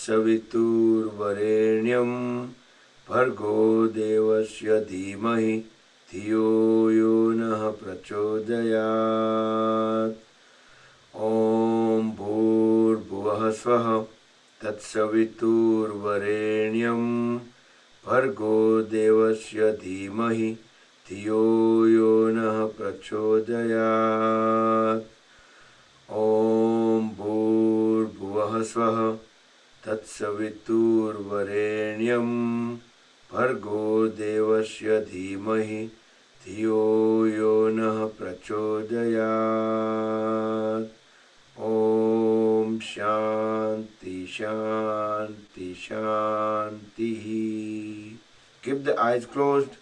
तत्सवितुर्वरेण्यं भर्गो देवस्य धीमहि धियो यो नः प्रचोदयात्। ॐ भूर्भुवः स्वः तत्सवितुर्वरेण्यं भर्गो देवस्य धीमहि धियो यो नः प्रचोदयात्। ॐ भूर्भुवः स्वः तत्सवितुर्वरेण्यं भर्गो देवस्य धीमहि धियो यो नः प्रचोदयात्। ॐ शान्ति शान्ति शान्तिः। Keep the eyes closed,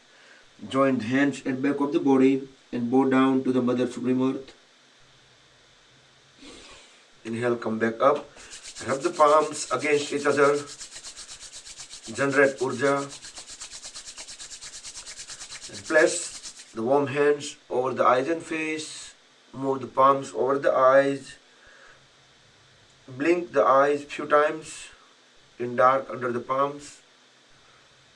join the hands at back of the body and bow down to the Mother Supreme Earth. Inhale, come back up. Rub the palms against each other. Generate urja. And place the warm hands over the eyes and face. Move the palms over the eyes. Blink the eyes few times in dark under the palms.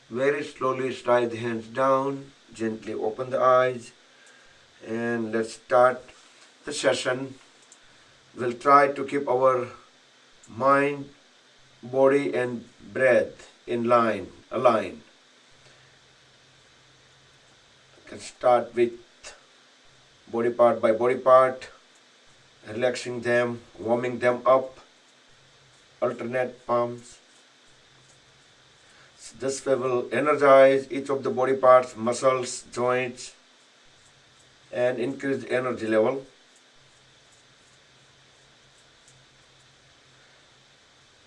Very slowly slide the hands down. Gently open the eyes. And let's start the session. We'll try to keep our mind, body and breath in line, aligned. You can start with body part by body part, relaxing them, warming them up, alternate palms. So this way will energize each of the body parts, muscles, joints and increase the energy level.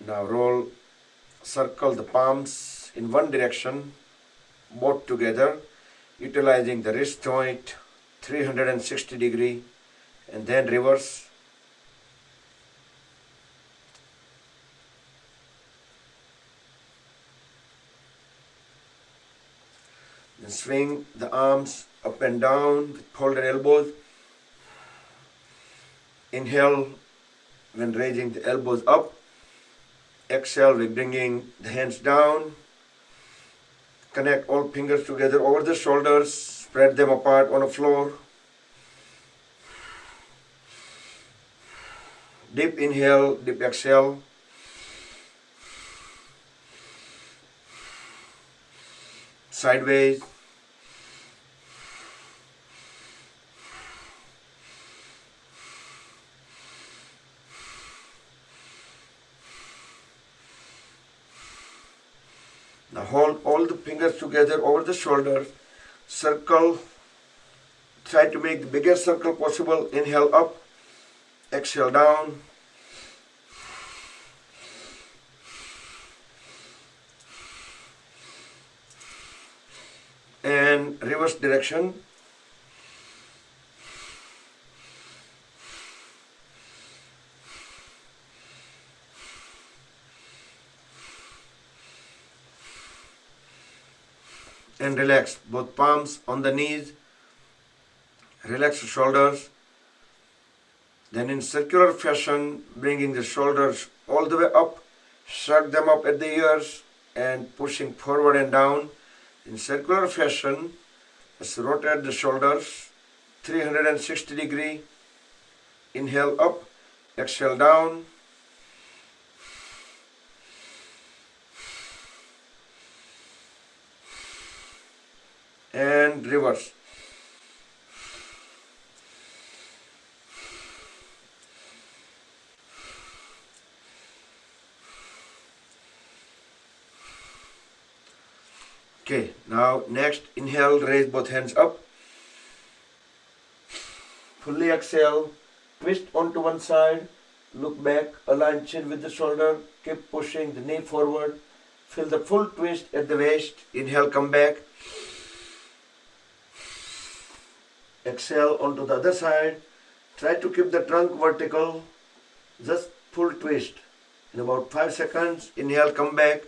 Now circle the palms in one direction, both together, utilizing the wrist joint 360 degree, and then reverse. Then swing the arms up and down with folded elbows. Inhale when raising the elbows up. Exhale with bringing the hands down. Connect all fingers together over the shoulders. Spread them apart on the floor. Deep inhale, deep exhale. Sideways. Now hold all the fingers together over the shoulders. Circle. Try to make the biggest circle possible. Inhale up. Exhale down. And reverse direction. And relax both palms on the knees. Relax the shoulders. Then in circular fashion, bringing the shoulders all the way up, shrug them up at the ears and pushing forward and down. In circular fashion, let's rotate the shoulders 360 degree. Inhale up, exhale down. And reverse. Okay, now next inhale, raise both hands up. Fully exhale, twist onto one side, look back, align chin with the shoulder, keep pushing the knee forward. Feel the full twist at the waist. Inhale, come back. Exhale onto the other side. Try to keep the trunk vertical. Just full twist. In about 5 seconds, inhale, come back.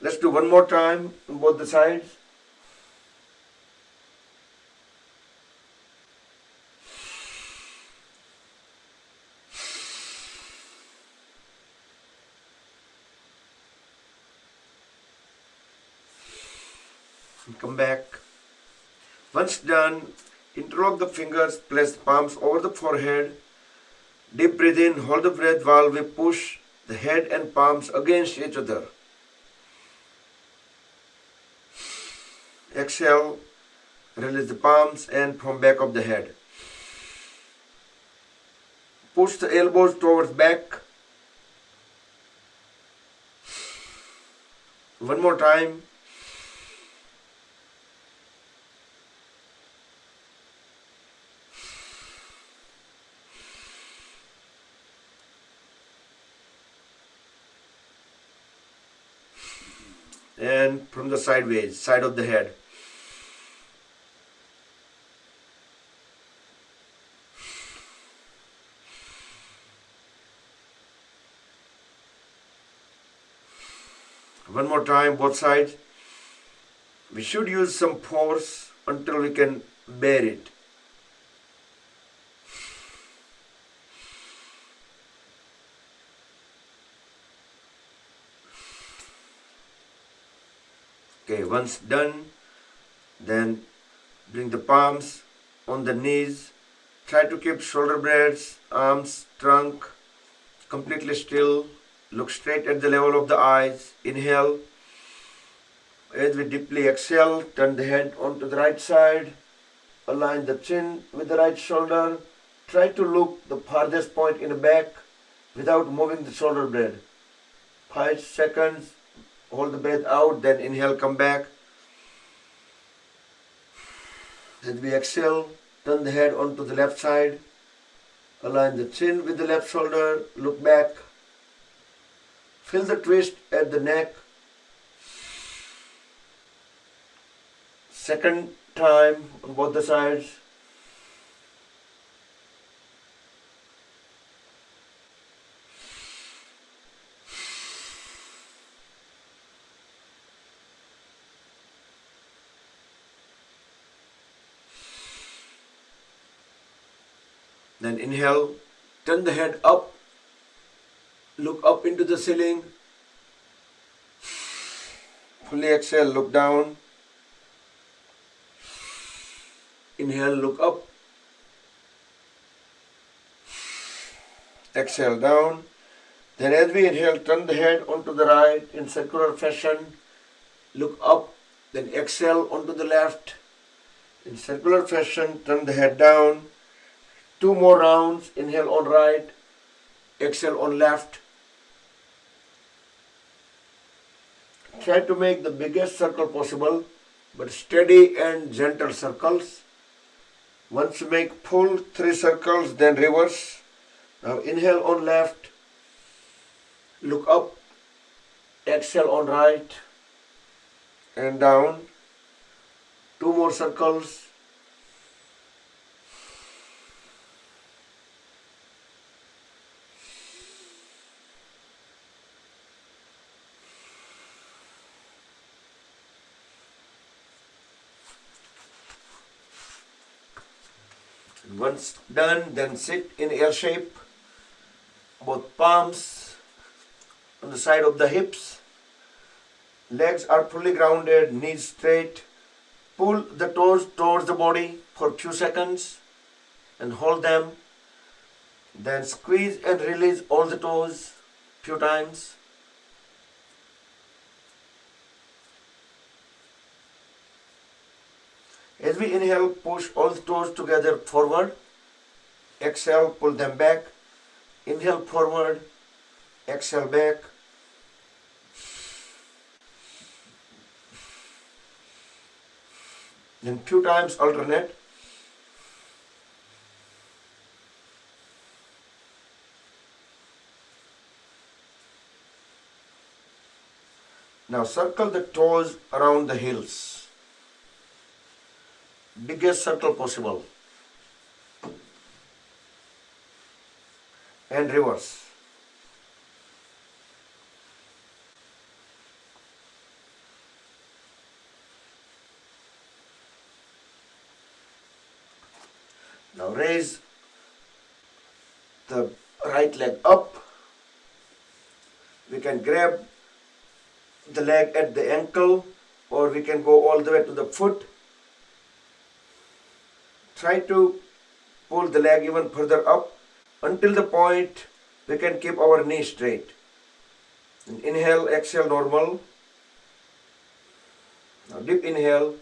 Let's do one more time on both the sides. and come back. Once done, interlock the fingers, place the palms over the forehead. Deep breathe in, hold the breath while we push the head and palms against each other. Exhale, release the palms and from back of the head. Push the elbows towards back. One more time. And from the sideways, side of the head. One more time, both sides. We should use some force until we can bear it. Okay, once done, then bring the palms on the knees. Try to keep shoulder blades, arms, trunk completely still. Look straight at the level of the eyes. Inhale. As we deeply exhale, turn the head onto the right side. Align the chin with the right shoulder. Try to look the farthest point in the back without moving the shoulder blade. 5 seconds. Hold the breath out, then inhale, come back. As we exhale, turn the head onto the left side. Align the chin with the left shoulder. Look back. Feel the twist at the neck. Second time on both the sides. Then inhale, turn the head up, look up into the ceiling. Fully exhale, look down. Inhale, look up. Exhale, down. Then as we inhale, turn the head onto the right in circular fashion. Look up, then exhale onto the left. In circular fashion, turn the head down. 2 more rounds. Inhale on right, exhale on left. Try to make the biggest circle possible, but steady and gentle circles. Once you make full 3 circles, then reverse. Now inhale on left, look up, exhale on right, and down. 2 more circles. Once done, then sit in L shape. Both palms on the side of the hips. Legs are fully grounded, knees straight. Pull the toes towards the body for a few seconds and hold them. Then squeeze and release all the toes few times. As we inhale, push all the toes together forward. Exhale, pull them back. Inhale forward. Exhale back. Then few times alternate. Now circle the toes around the heels. Biggest circle possible. And reverse. Now raise the right leg up. We can grab the leg at the ankle or we can go all the way to the foot. Try to pull the leg even further up until the point we can keep our knee straight. Inhale, exhale, normal. Now deep inhale.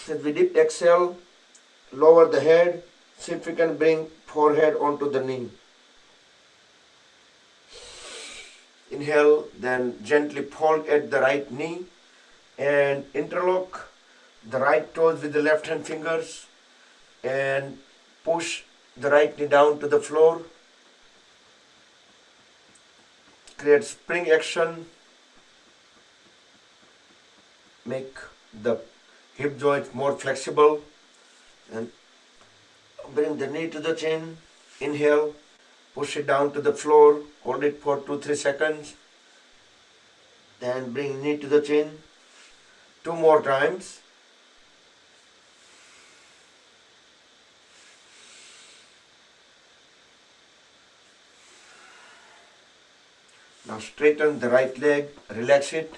As we deep exhale, lower the head. See if we can bring forehead onto the knee. Inhale, then gently fold at the right knee and interlock the right toes with the left hand fingers and push the right knee down to the floor. Create spring action. Make the hip joint more flexible and bring the knee to the chin. Inhale, push it down to the floor, hold it for 2-3 seconds. Then bring knee to the chin. 2 more times. Now straighten the right leg, relax it,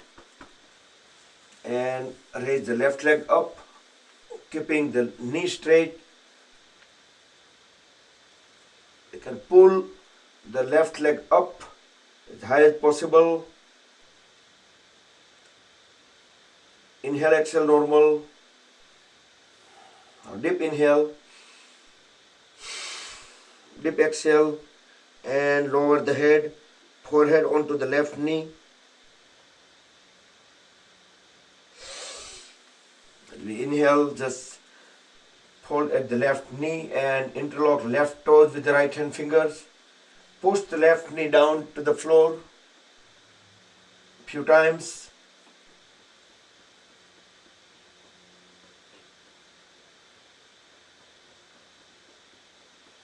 and raise the left leg up, keeping the knee straight. You can pull the left leg up as high as possible. Inhale, exhale, normal. Now deep inhale, deep exhale, and lower the head, forehead onto the left knee. As we inhale, just fold at the left knee and interlock left toes with the right hand fingers. Push the left knee down to the floor a few times.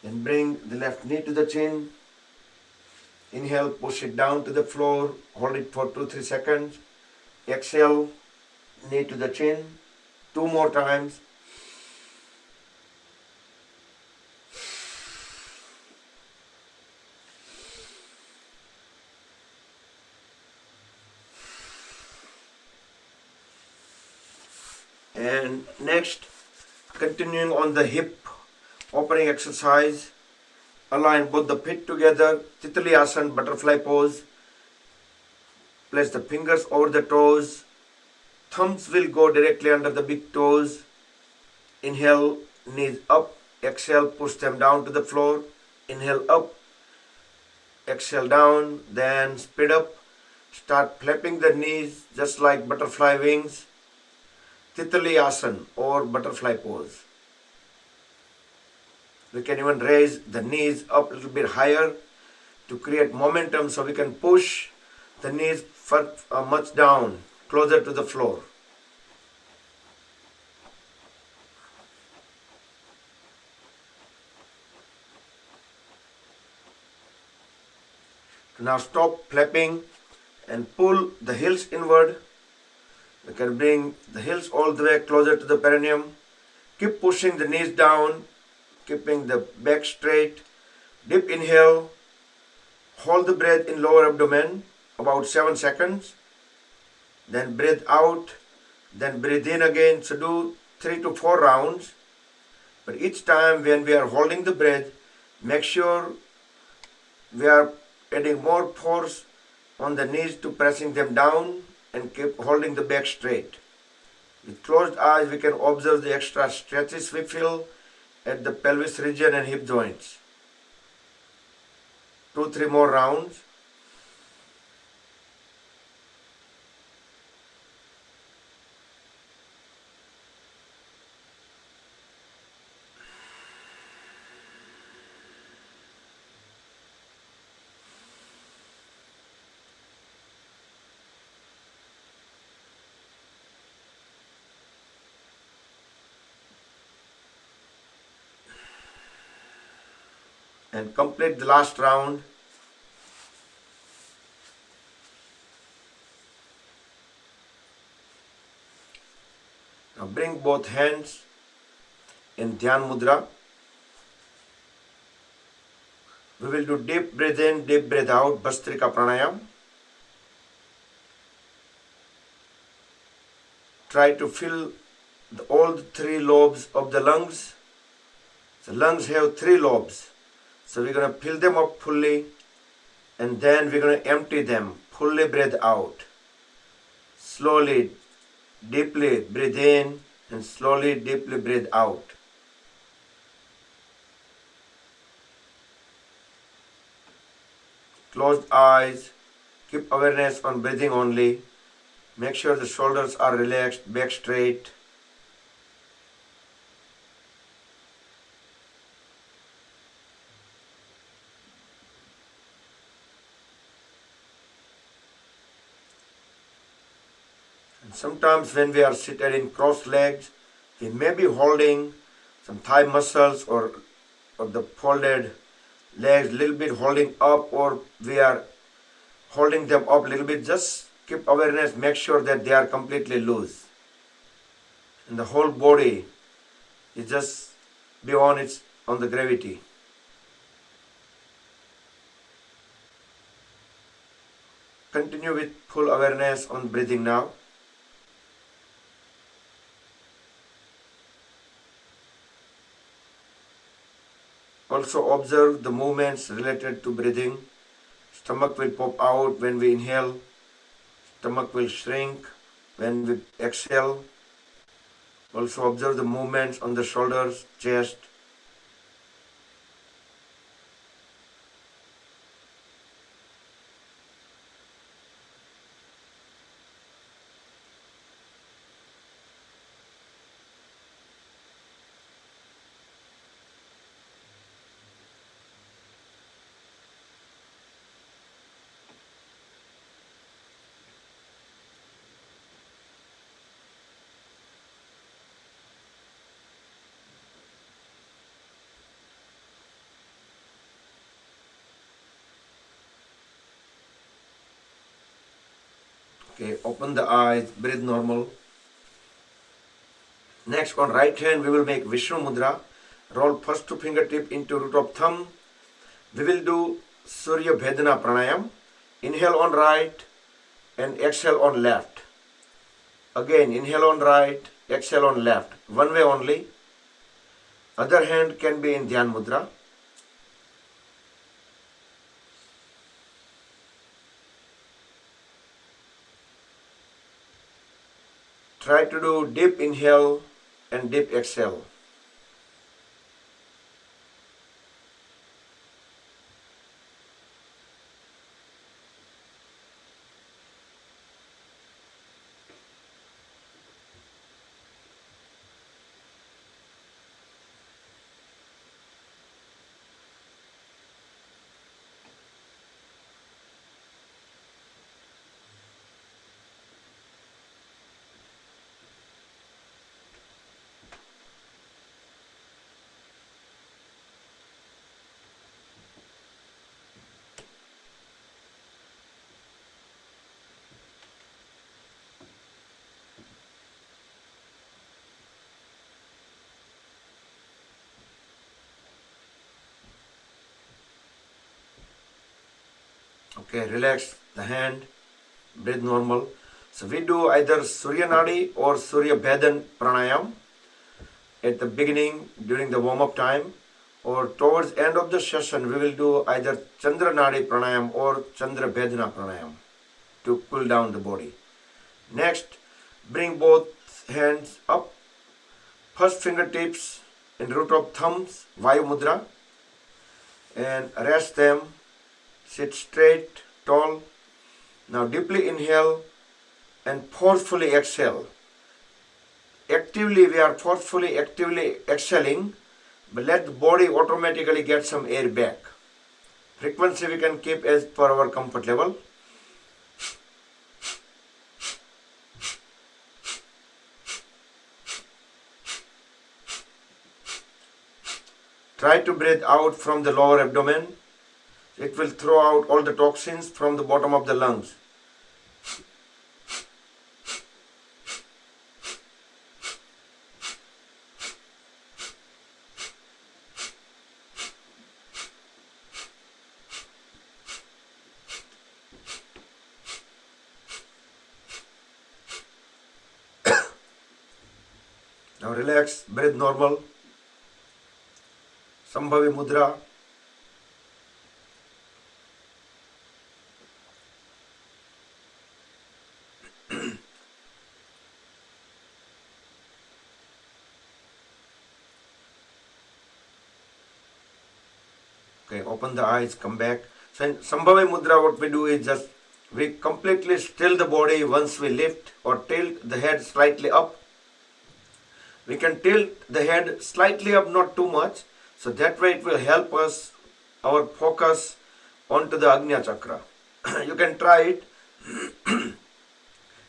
Then bring the left knee to the chin. Inhale, push it down to the floor, hold it for 2-3 seconds. Exhale, knee to the chin. 2 more times. And next, continuing on the hip opening exercise, align both the feet together, Titli Asana, butterfly pose. Place the fingers over the toes. Thumbs will go directly under the big toes. Inhale, knees up. Exhale, push them down to the floor. Inhale up. Exhale down. Then speed up. Start flapping the knees just like butterfly wings. Titli Asana or butterfly pose. We can even raise the knees up a little bit higher to create momentum so we can push the knees much down, closer to the floor. Now stop flapping and pull the heels inward. We can bring the heels all the way closer to the perineum. Keep pushing the knees down, keeping the back straight. Deep inhale. Hold the breath in lower abdomen about 7 seconds. Then breathe out. Then breathe in again. So do 3 to 4 rounds. But each time when we are holding the breath, make sure we are adding more force on the knees to pressing them down and keep holding the back straight. With closed eyes, we can observe the extra stretches we feel at the pelvis region and hip joints. 2-3 more rounds. And complete the last round. Now bring both hands in Dhyan Mudra. We will do deep breath in, deep breath out, Bhastrika Pranayam. try to fill all the three lobes of the lungs. The lungs have three lobes. So we're going to fill them up fully, and then we're going to empty them. Fully breathe out. Slowly, deeply breathe in, and slowly, deeply breathe out. Closed eyes. Keep awareness on breathing only. Make sure the shoulders are relaxed, back straight. And sometimes when we are seated in crossed legs, we may be holding some thigh muscles or the folded legs a little bit holding up, or we are holding them up a little bit. Just keep awareness, make sure that they are completely loose. And the whole body is just beyond its on the gravity. Continue with full awareness on breathing now. Also observe the movements related to breathing. Stomach will pop out when we inhale. Stomach will shrink when we exhale. Also observe the movements on the shoulders, chest. Okay, open the eyes, breathe normal. Next, on right hand, we will make Vishnu Mudra. Roll first two fingertip into root of thumb. We will do Surya Bhedana Pranayam. Inhale on right and exhale on left. Again, inhale on right, exhale on left. One way only. Other hand can be in Dhyan Mudra. Try to do deep inhale and deep exhale. Okay, relax the hand, breathe normal. So we do either Surya Nadi or Surya Bhedan Pranayam at the beginning during the warm-up time, or towards end of the session we will do either Chandra Nadi Pranayam or Chandra Bhedana Pranayam to cool down the body. Next, bring both hands up. First fingertips in root of thumbs, Vayu Mudra, and rest them. Sit straight, tall. Now deeply inhale and forcefully exhale. We are forcefully, actively exhaling, but let the body automatically get some air back. Frequency we can keep as per our comfort level. Try to breathe out from the lower abdomen. It will throw out all the toxins from the bottom of the lungs. Now relax, breathe normal. Sambhavi Mudra. Okay, open the eyes, come back. So in Sambhavi Mudra, what we do is just we completely still the body once we lift or tilt the head slightly up. We can tilt the head slightly up, not too much. So that way it will help us, our focus onto the Agnya Chakra. You can try it.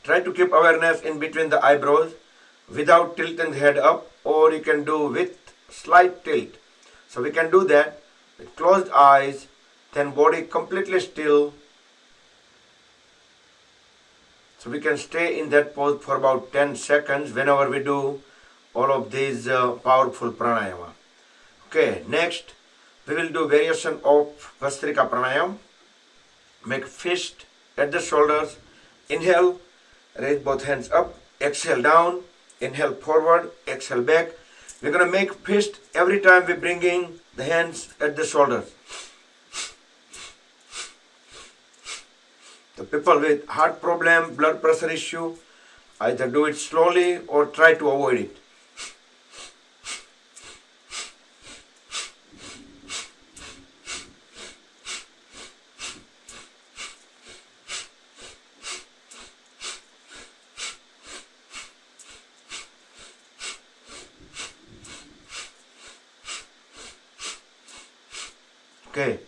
Try to keep awareness in between the eyebrows without tilting the head up, or you can do with slight tilt. So we can do that with closed eyes, then body completely still. So we can stay in that pose for about 10 seconds whenever we do all of these powerful pranayama. Okay, next we will do variation of Vastrika pranayam. Make fist at the shoulders. Inhale, raise both hands up. Exhale down. Inhale forward. Exhale back. We're going to make fist every time we bring in the hands at the shoulders. The people with heart problem, blood pressure issue, either do it slowly or try to avoid it. Okay,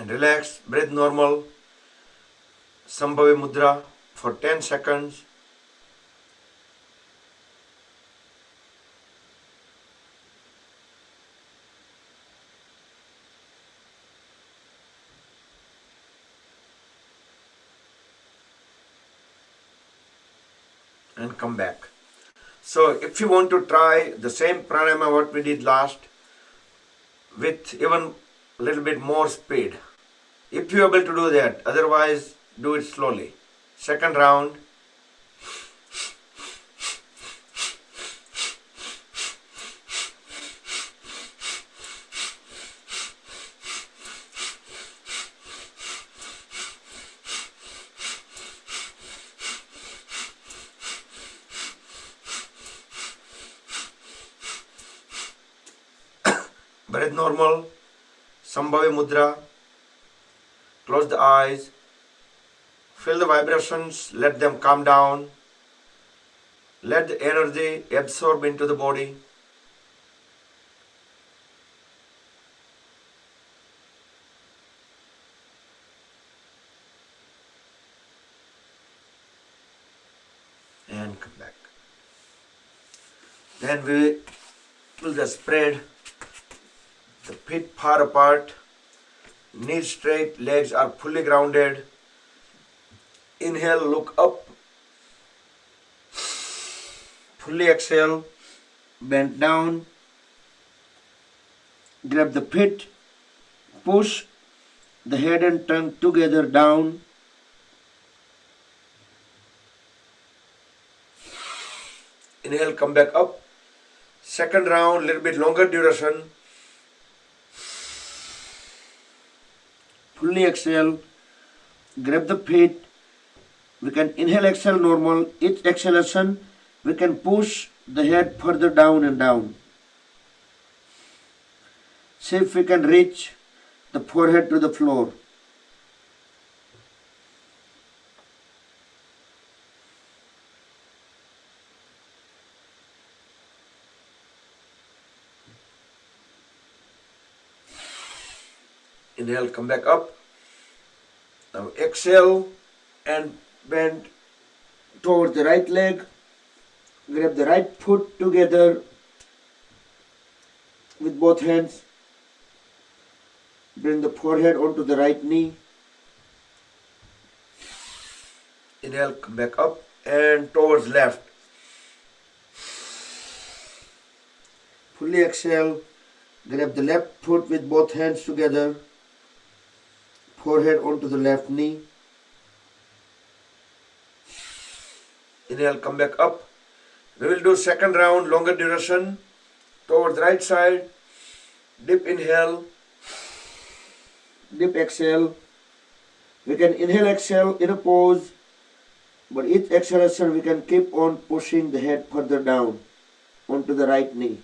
and relax, breathe normal. Sambhavi Mudra for 10 seconds. And come back. So if you want to try the same pranayama what we did last with even a little bit more speed, if you are able to do that, otherwise do it slowly. Second round. Breath normal. Sambhavi Mudra. Close the eyes. Feel the vibrations. Let them calm down. Let the energy absorb into the body. And come back. Then we will just spread the feet far apart, knees straight, legs are fully grounded. Inhale, look up. Fully exhale, bend down. Grab the feet, push the head and tongue together down. Inhale, come back up. Second round, little bit longer duration. Fully exhale, grab the feet. We can inhale, exhale normal. Each exhalation, we can push the head further down and down. See if we can reach the forehead to the floor. Inhale, come back up. Now exhale and bend towards the right leg. Grab the right foot together with both hands. Bring the forehead onto the right knee. Inhale, come back up and towards left. Fully exhale. Grab the left foot with both hands together. Forehead onto the left knee. Inhale, come back up. We will do second round, longer duration. Towards right side, dip inhale, dip exhale. We can inhale, exhale in a pose, but each exhalation we can keep on pushing the head further down onto the right knee.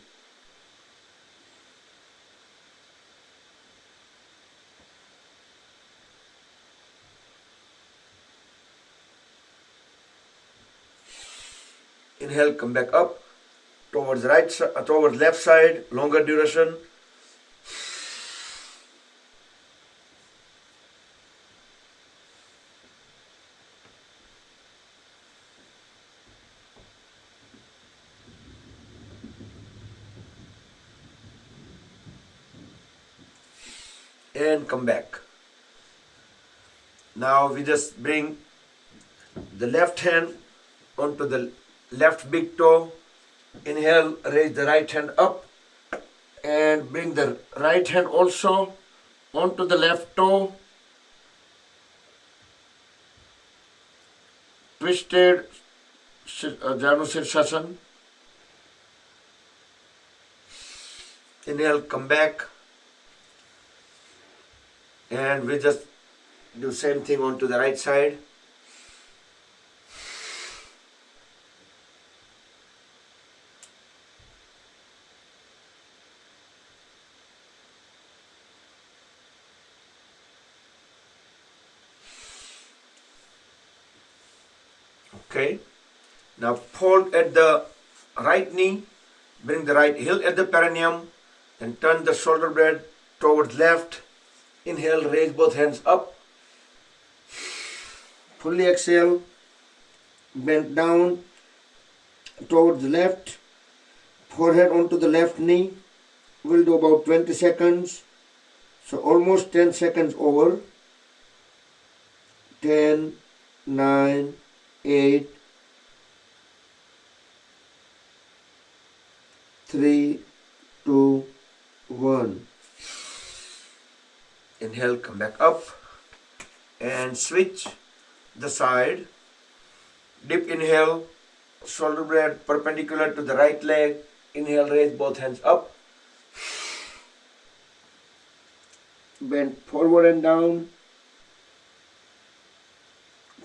Inhale, come back up towards towards left side, longer duration. And come back. Now we just bring the left hand onto the left big toe. Inhale, raise the right hand up and bring the right hand also onto the left toe. Twisted Janu Sirsasana. Inhale, come back. And we just do same thing onto the right side. Okay. Now fold at the right knee, bring the right heel at the perineum, and turn the shoulder blade towards left. Inhale, raise both hands up. Fully exhale, bend down towards left, forehead onto the left knee. We'll do about 20 seconds. So almost 10 seconds over. 10, 9, 8, 3, 2, 1. Inhale, come back up and switch the side. Dip inhale, shoulder blade perpendicular to the right leg. Inhale, raise both hands up. Bend forward and down.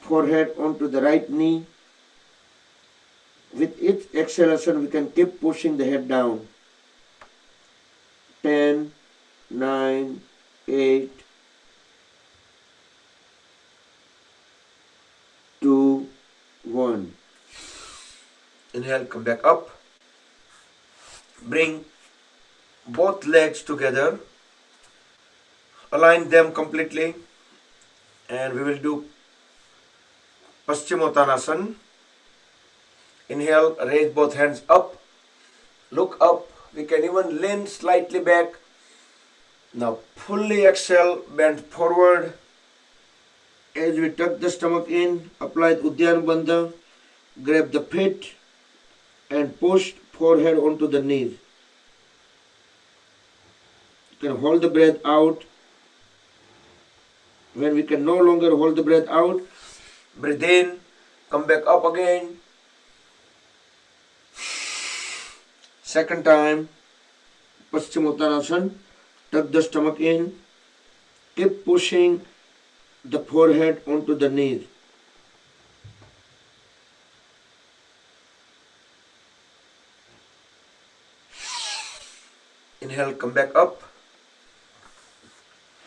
Forehead onto the right knee. With each exhalation, we can keep pushing the head down. 10, 9, 8, 2, 1. Inhale, come back up. Bring both legs together. Align them completely. And we will do Paschimottanasana. Inhale, raise both hands up. Look up. We can even lean slightly back. Now fully exhale, bend forward. As we tuck the stomach in, apply Uddiyana Bandha, grab the feet and push forehead onto the knees. You can hold the breath out. When we can no longer hold the breath out, breathe in, come back up again. Second time, Paschimottanasana, tuck the stomach in, keep pushing the forehead onto the knees. Inhale, come back up.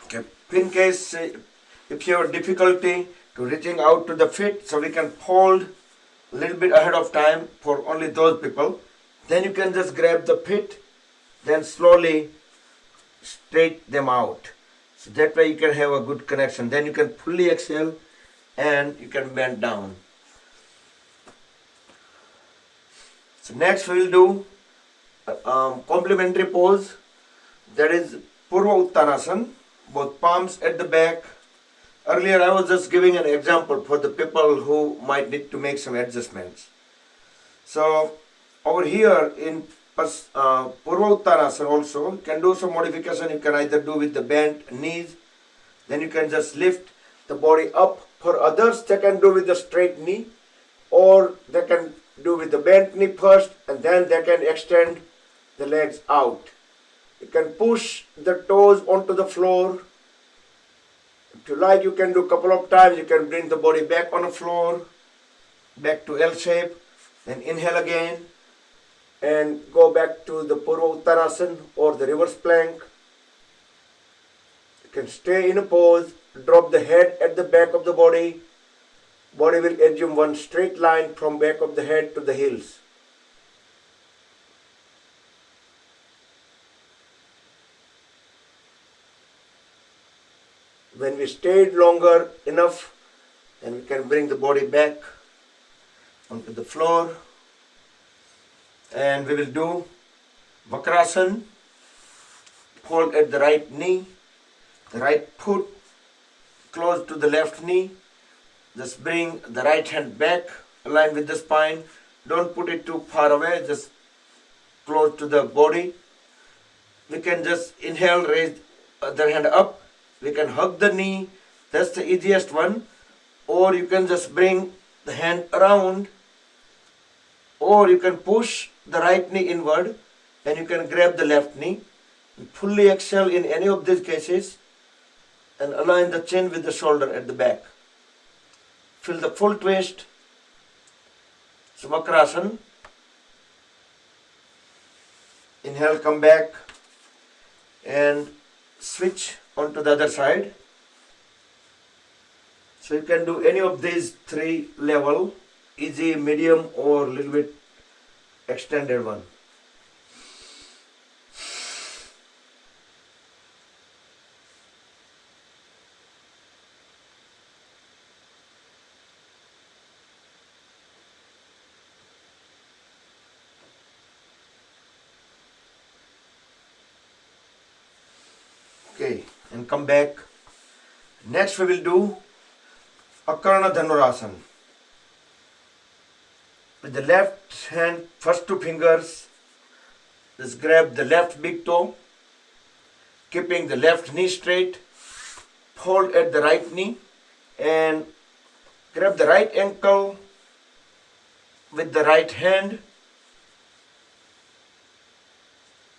Okay. In case if you have difficulty to reaching out to the feet, so we can fold a little bit ahead of time for only those people. Then you can just grab the feet, then slowly straight them out. So that way you can have a good connection. Then you can fully exhale and you can bend down. So next we will do complementary pose. That is Purva Uttanasana. Both palms at the back. Earlier I was just giving an example for the people who might need to make some adjustments. So over here in Purva Uttanasana also, you can do some modification. You can either do with the bent knees, then you can just lift the body up. For others, they can do with the straight knee, or they can do with the bent knee first, and then they can extend the legs out. You can push the toes onto the floor. If you like, you can do a couple of times. You can bring the body back on the floor, back to L shape, then inhale again and go back to the Purva Uttanasana or the reverse plank. You can stay in a pose, drop the head at the back of the body. Body will assume one straight line from back of the head to the heels. When we stayed longer enough, then we can bring the body back onto the floor. And we will do Vakrasana. Hold at the right knee, the right foot close to the left knee. Just bring the right hand back, align with the spine. Don't put it too far away, just close to the body. We can just inhale, raise other hand up. We can hug the knee, that's the easiest one. Or you can just bring the hand around. Or you can push the right knee inward and you can grab the left knee. Fully exhale in any of these cases and align the chin with the shoulder at the back. Feel the full twist. Vakrasana. Inhale, come back and switch onto the other side. So you can do any of these three level, easy, medium or little bit extended one. Okay, and come back. Next we will do Akarna Dhanurasana. With the left hand, first two fingers, just grab the left big toe, keeping the left knee straight, hold at the right knee and grab the right ankle with the right hand,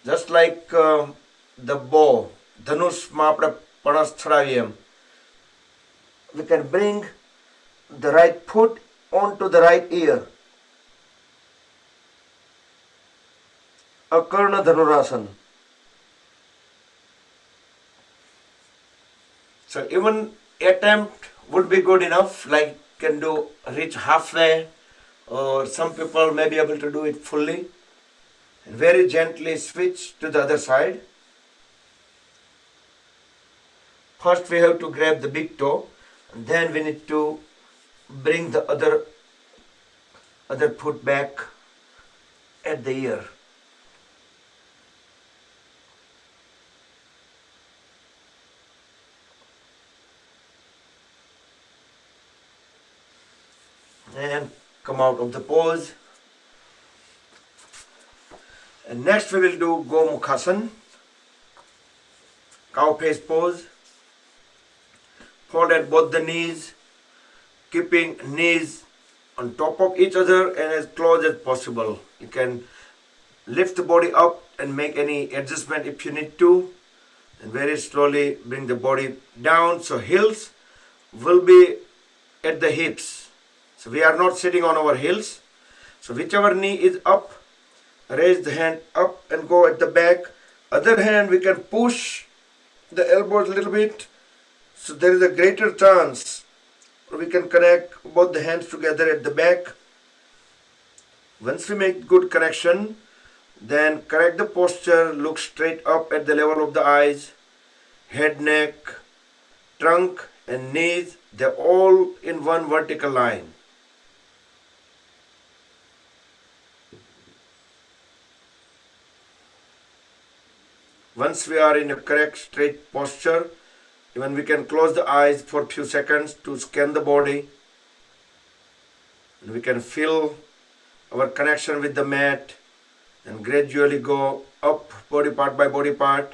just like the bow. Dhanush માં આપણે પણસ ચડાવીએ એમ. We can bring the right foot onto the right ear. Akarna Dhanurasana. So even attempt would be good enough, like can do reach halfway, or some people may be able to do it fully. And very gently switch to the other side. First we have to grab the big toe, and then we need to bring the other foot back at the ear. And come out of the pose. And next we will do Gomukhasana, cow face pose. Hold at both the knees, keeping knees on top of each other and as close as possible. You can lift the body up and make any adjustment if you need to, and very slowly bring the body down. So heels will be at the hips. So we are not sitting on our heels. So whichever knee is up, raise the hand up and go at the back. Other hand we can push the elbows a little bit. So there is a greater chance we can connect both the hands together at the back. Once we make good connection, then correct the posture, look straight up at the level of the eyes, head, neck, trunk and knees, they're all in one vertical line. Once we are in a correct straight posture, even we can close the eyes for a few seconds to scan the body. And we can feel our connection with the mat and gradually go up body part by body part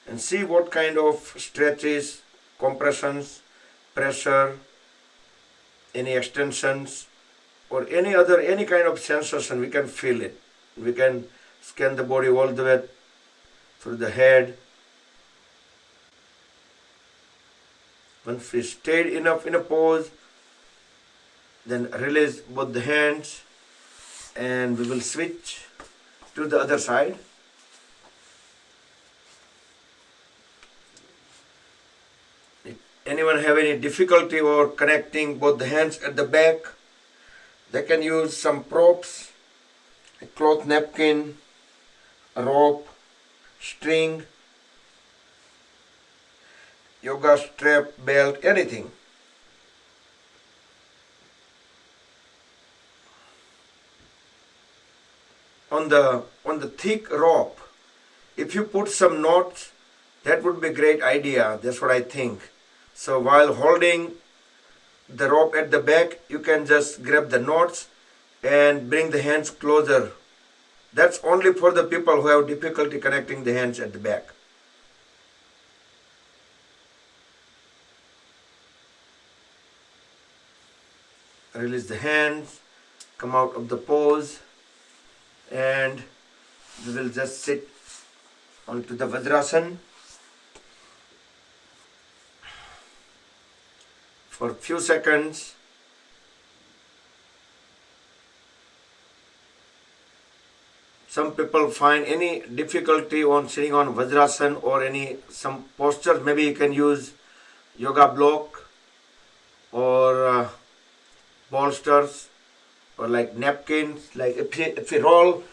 and see what kind of stretches, compressions, pressure, any extensions or any kind of sensation, we can feel it. We can scan the body all the way through the head. Once we stayed enough in a pose, then release both the hands and we will switch to the other side. If anyone have any difficulty or connecting both the hands at the back, they can use some props, a cloth napkin, a rope, string, yoga strap, belt, anything. On the thick rope, if you put some knots, that would be a great idea. That's what I think. So while holding the rope at the back, you can just grab the knots and bring the hands closer. That's only for the people who have difficulty connecting the hands at the back. Release the hands, come out of the pose, and we will just sit onto the Vajrasana for a few seconds. Some people find any difficulty on sitting on Vajrasana or some postures. Maybe you can use yoga block or bolsters or like napkins. Like if you roll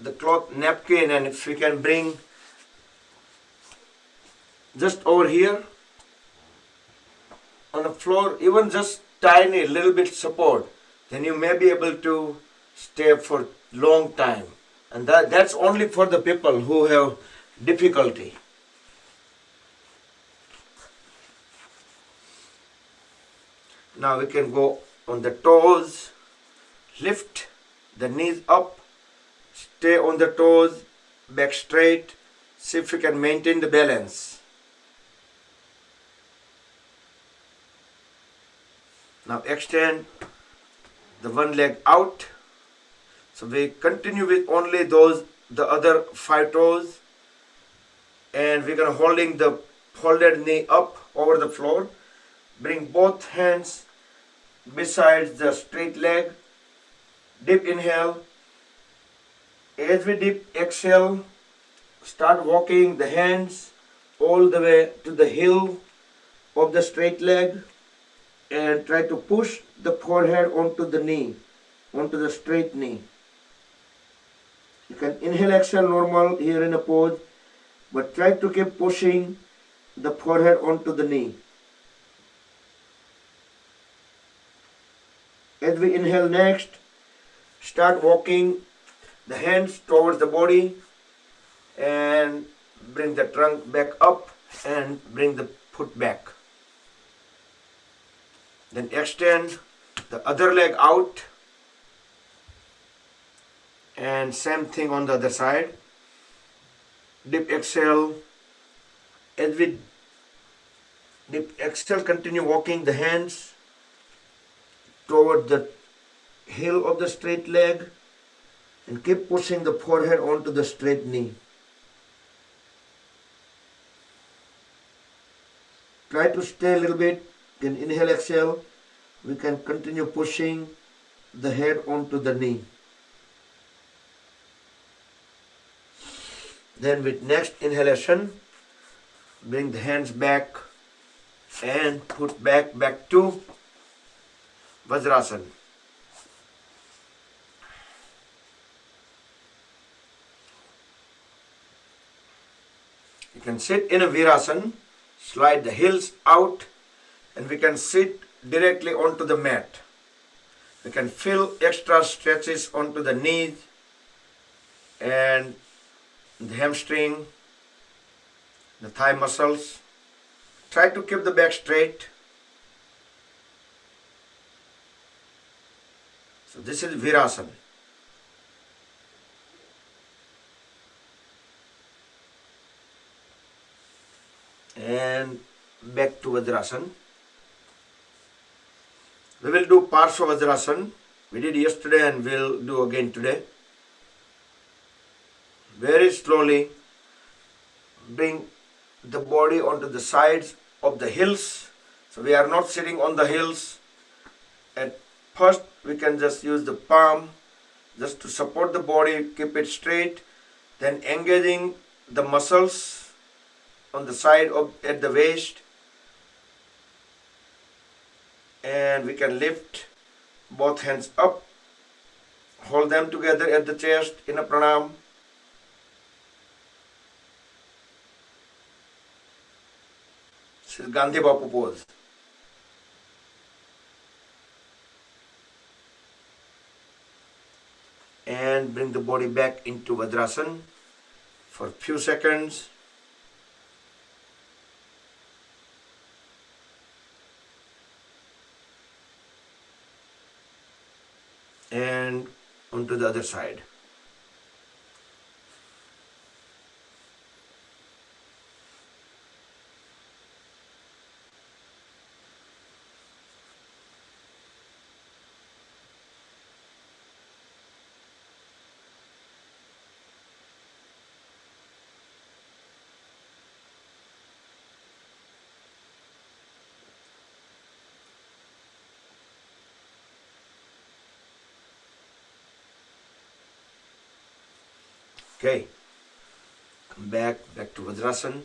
the cloth napkin, and if we can bring just over here on the floor, even just tiny little bit support, then you may be able to stay for long time. And that's only for the people who have difficulty. Now we can go on the toes, lift the knees up, stay on the toes, back straight, see if you can maintain the balance. Now extend the one leg out. So we continue with only the other 5 toes, and we're going to holding the folded knee up over the floor. Bring both hands besides the straight leg. Deep inhale. As we dip, exhale, start walking the hands all the way to the heel of the straight leg, and try to push the forehead onto the knee, onto the straight knee. You can inhale, exhale normal here in a pose, but try to keep pushing the forehead onto the knee. As we inhale next, start walking the hands towards the body and bring the trunk back up and bring the foot back. Then extend the other leg out, and same thing on the other side. Dip, exhale. As we dip, exhale, continue walking the hands toward the heel of the straight leg and keep pushing the forehead onto the straight knee. Try to stay a little bit. Then inhale, exhale. We can continue pushing the head onto the knee. Then with next inhalation, bring the hands back and put back to Vajrasana. You can sit in a Virasana, slide the heels out, and we can sit directly onto the mat. We can feel extra stretches onto the knees and the hamstring, the thigh muscles. Try to keep the back straight. So this is Virasana. And back to Vajrasana. We will do Parsva Vajrasana. We did yesterday and we'll do again today. Very slowly bring the body onto the sides of the hills. So we are not sitting on the hills. At first we can just use the palm just to support the body, keep it straight, then engaging the muscles on the side of at the waist, and we can lift both hands up, hold them together at the chest in a pranam. This is Gandhi Bapu pose. And bring the body back into Vajrasana for a few seconds. And onto the other side. Okay, come back to Vajrasana,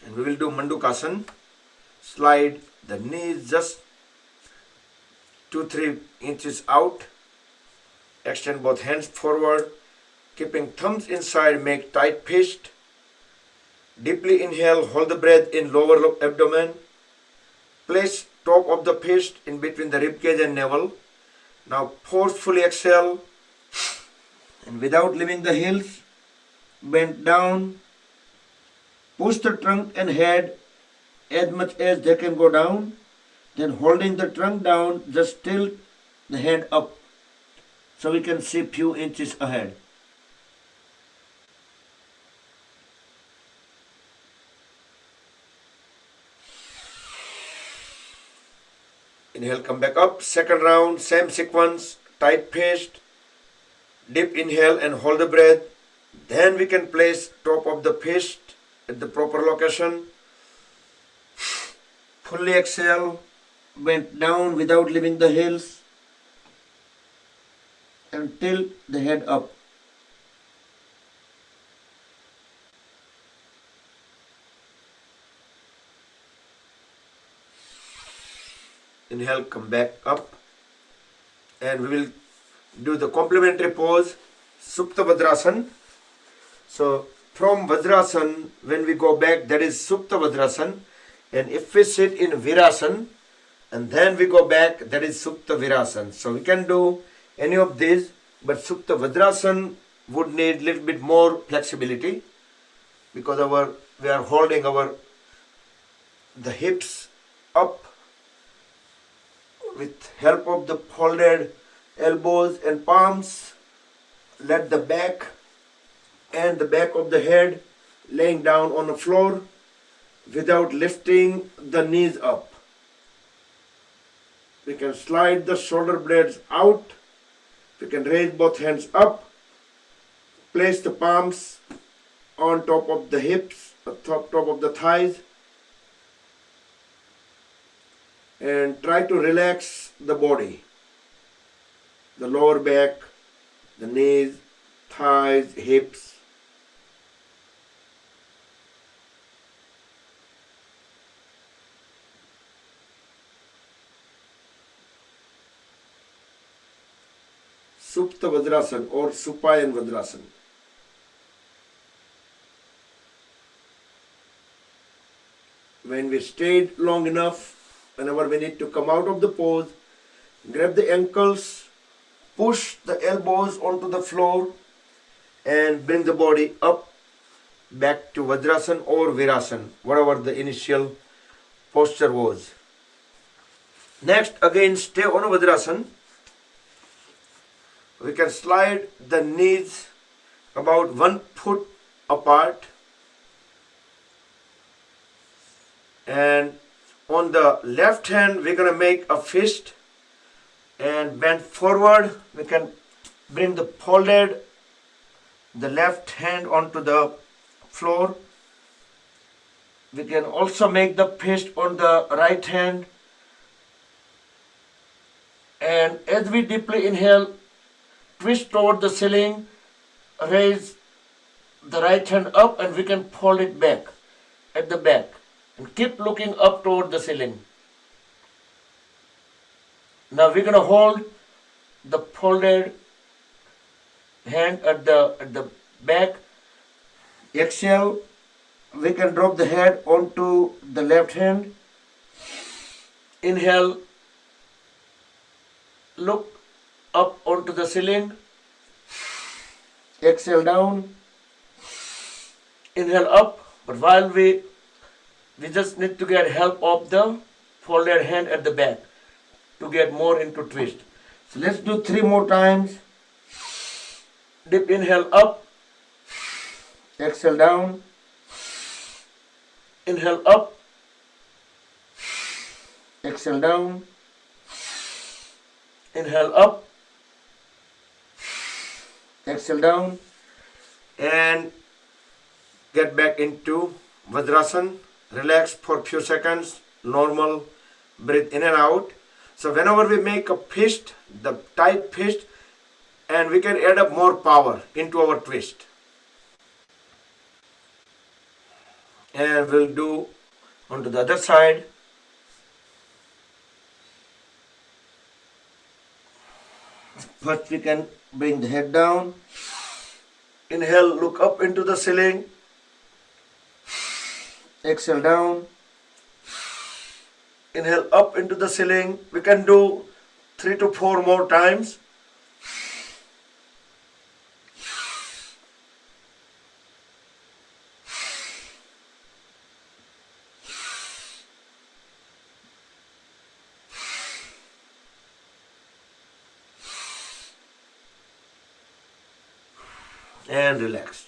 and we will do Mandukasana. Slide the knees just 2-3 inches out. Extend both hands forward, keeping thumbs inside, make tight fist. Deeply inhale, hold the breath in lower abdomen. Place top of the fist in between the rib cage and navel. Now forcefully exhale. And without leaving the heels, bend down, push the trunk and head as much as they can go down. Then holding the trunk down, just tilt the head up so we can see few inches ahead. Inhale, come back up. Second round, same sequence, tight fist. Deep inhale and hold the breath. Then we can place top of the fist at the proper location. Fully exhale, bend down without leaving the heels, and tilt the head up. Inhale, come back up, and we will do the complementary pose, Supta Vajrasana. So from Vajrasana, when we go back, that is Supta Vajrasana. And if we sit in Virasana, and then we go back, that is Supta Virasana. So we can do any of these, but Supta Vajrasana would need little bit more flexibility because we are holding the hips up with help of the folded elbows and palms. Let the back and the back of the head laying down on the floor without lifting the knees up. We can slide the shoulder blades out. We can raise both hands up. Place the palms on top of the hips, top of the thighs. And try to relax the body. The lower back, the knees, thighs, hips. Supta Vajrasana or Supayan Vajrasana. When we stayed long enough, whenever we need to come out of the pose, grab the ankles, push the elbows onto the floor, and bring the body up back to Vajrasana or Virasana, whatever the initial posture was. Next, again, stay on Vajrasana. We can slide the knees about 1 foot apart and On the left hand, we're going to make a fist and bend forward. We can bring the left hand onto the floor. We can also make the fist on the right hand. And as we deeply inhale, twist toward the ceiling, raise the right hand up, and we can fold it back at the back and keep looking up toward the ceiling. Now we're going to hold the folded hand at the back. Exhale, we can drop the head onto the left hand. Inhale, look up onto the ceiling. Exhale down. Inhale up. But while we just need to get help of the folded hand at the back to get more into twist. So let's do 3 more times. Deep inhale up. Exhale down. Inhale up. Exhale down. Inhale up. Exhale down. And get back into Vajrasana. Relax for a few seconds. Normal. Breathe in and out. So whenever we make a fist, the tight fist, and we can add up more power into our twist. And we'll do onto the other side. First we can bring the head down. Inhale, look up into the ceiling. Exhale down. Inhale up into the ceiling. We can do 3 to 4 more times. And relax.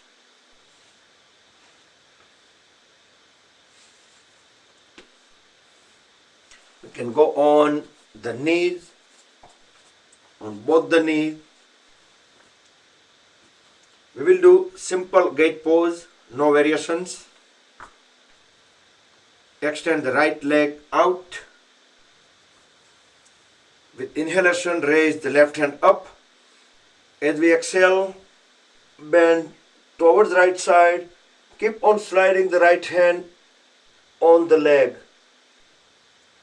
We can go on the knees, on both the knees. We will do simple gate pose, no variations. Extend the right leg out. With inhalation, raise the left hand up. As we exhale, bend towards the right side. Keep on sliding the right hand on the leg.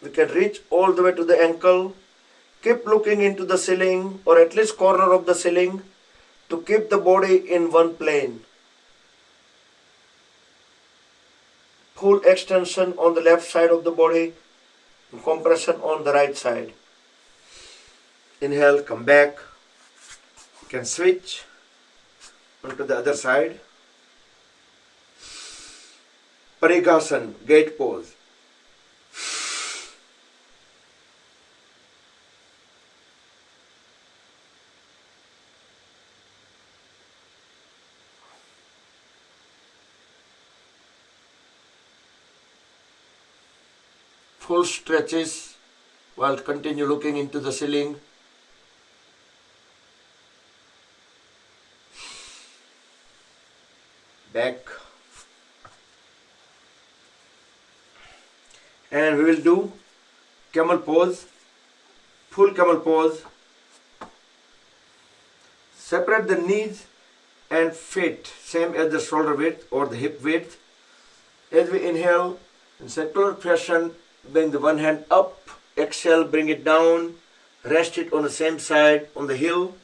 We can reach all the way to the ankle. Keep looking into the ceiling or at least corner of the ceiling to keep the body in one plane. Full extension on the left side of the body and compression on the right side. Inhale, come back. You can switch onto the other side. Parighasana, gate pose. Full stretches while continue looking into the ceiling. Back. And we will do camel pose, full camel pose. Separate the knees and feet, same as the shoulder width or the hip width. As we inhale, in circular fashion, bring the one hand up, exhale, bring it down, rest it on the same side on the heel.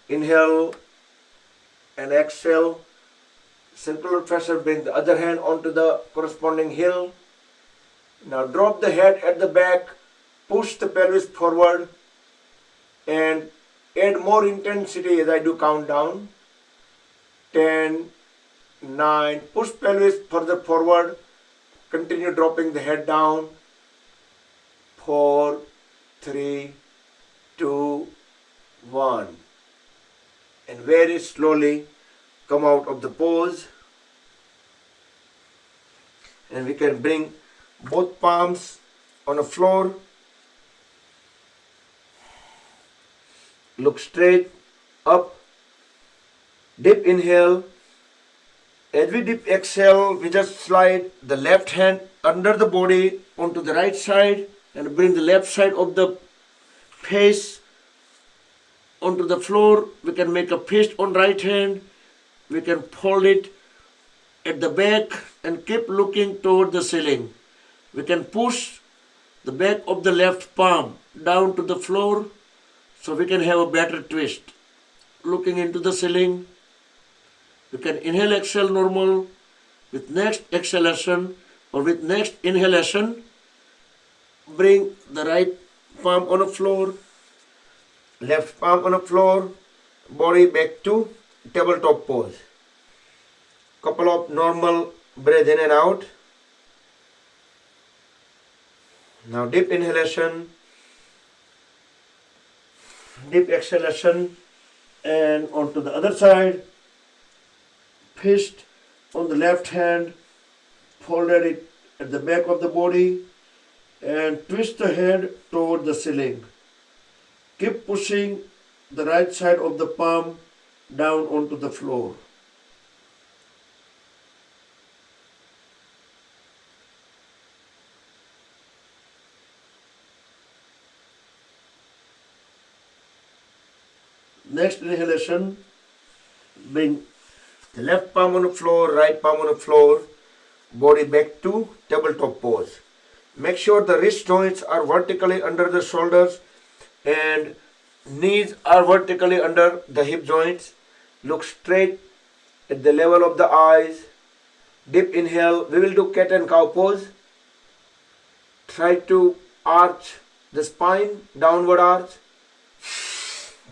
Inhale and exhale. Circular fashion, bring the other hand onto the corresponding heel. Now drop the head at the back, push the pelvis forward and add more intensity as I do countdown. 10, 9, push pelvis further forward, continue dropping the head down. 4, 3, 2, 1. And very slowly come out of the pose. And we can bring both palms on the floor. Look straight up. Deep inhale. As we deep exhale, we just slide the left hand under the body onto the right side and bring the left side of the face onto the floor. We can make a fist on right hand. We can fold it at the back and keep looking toward the ceiling. We can push the back of the left palm down to the floor so we can have a better twist. Looking into the ceiling. You can inhale, exhale normal. With next exhalation or with next inhalation, bring the right palm on the floor, left palm on the floor, body back to tabletop pose. Couple of normal breath in and out. Now deep inhalation, deep exhalation, and onto the other side. Fist on the left hand, folded it at the back of the body and twist the head toward the ceiling. Keep pushing the right side of the palm down onto the floor. Next inhalation, bring the left palm on the floor, right palm on the floor, body back to tabletop pose. Make sure the wrist joints are vertically under the shoulders and knees are vertically under the hip joints. Look straight at the level of the eyes. Deep inhale. We will do cat and cow pose. Try to arch the spine, downward arch.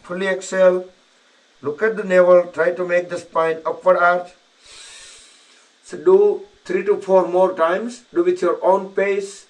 Fully exhale. Look at the navel. Try to make the spine upward arch. So do 3 to 4 more times. Do with your own pace.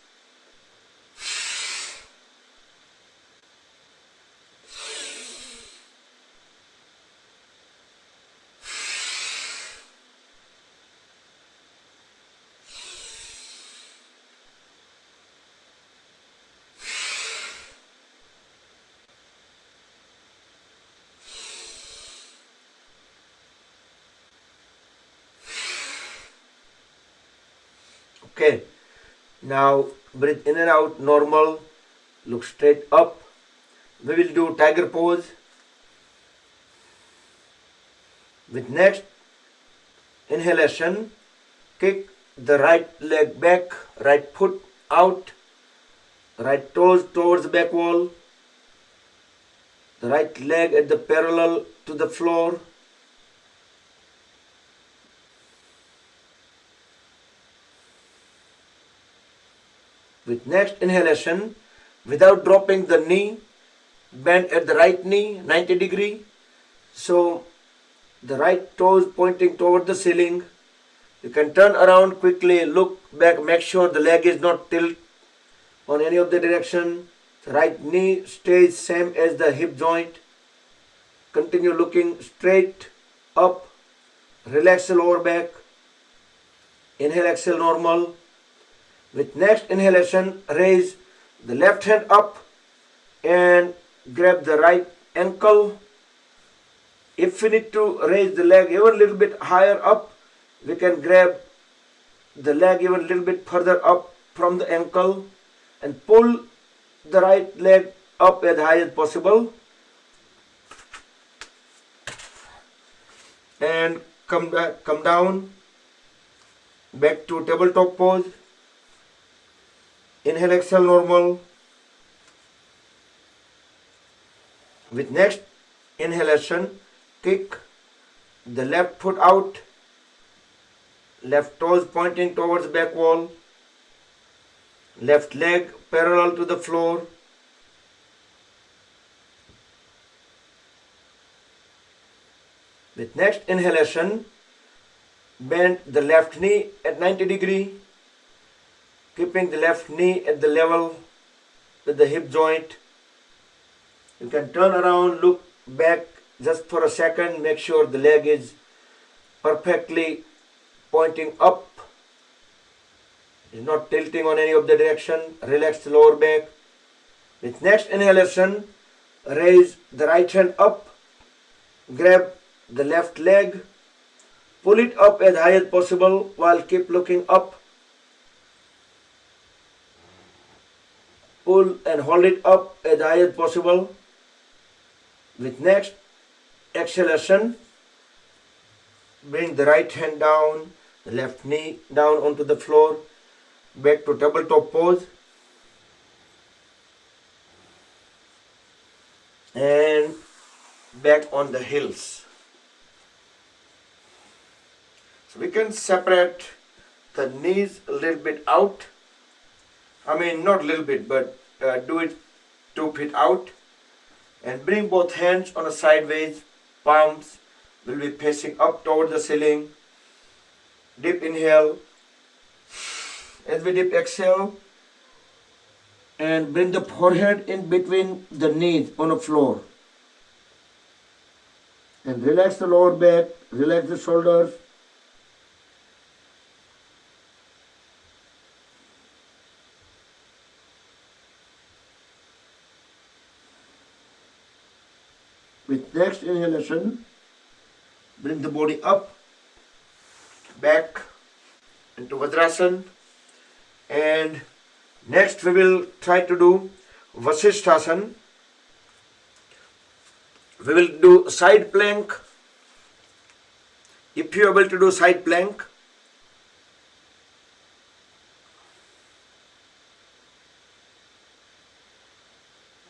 Okay, now breathe in and out normal, look straight up. We will do tiger pose. With next inhalation, kick the right leg back, right foot out, right toes towards the back wall, the right leg at the parallel to the floor. With next inhalation, without dropping the knee, bend at the right knee 90 degree. So the right toes pointing toward the ceiling. You can turn around quickly, look back, make sure the leg is not tilt on any of the direction. The right knee stays same as the hip joint. Continue looking straight up. Relax the lower back. Inhale, exhale normal. With next inhalation, raise the left hand up and grab the right ankle. If we need to raise the leg even a little bit higher up, we can grab the leg even a little bit further up from the ankle and pull the right leg up as high as possible. And come down, back to tabletop pose. Inhale, exhale normal. With next inhalation, kick the left foot out, left toes pointing towards back wall, left leg parallel to the floor. With next inhalation, bend the left knee at 90 degree, keeping the left knee at the level with the hip joint. You can turn around, look back just for a second, make sure the leg is perfectly pointing up. is not tilting on any of the direction. Relax the lower back. With next inhalation, raise the right hand up, grab the left leg, pull it up as high as possible while keep looking up. Pull and hold it up as high as possible. With next exhalation, bring the right hand down, the left knee down onto the floor, back to tabletop pose, and back on the heels. So we can separate the knees a little bit out. I mean, not a little bit, but do it 2 feet out. And bring both hands on a sideways. Palms will be facing up toward the ceiling. Deep inhale. As we deep exhale, and bring the forehead in between the knees on the floor. And relax the lower back, relax the shoulders. With next inhalation, bring the body up, back into Vajrasana. And next we will try to do Vasishthasana. We will do side plank. If you are able to do side plank,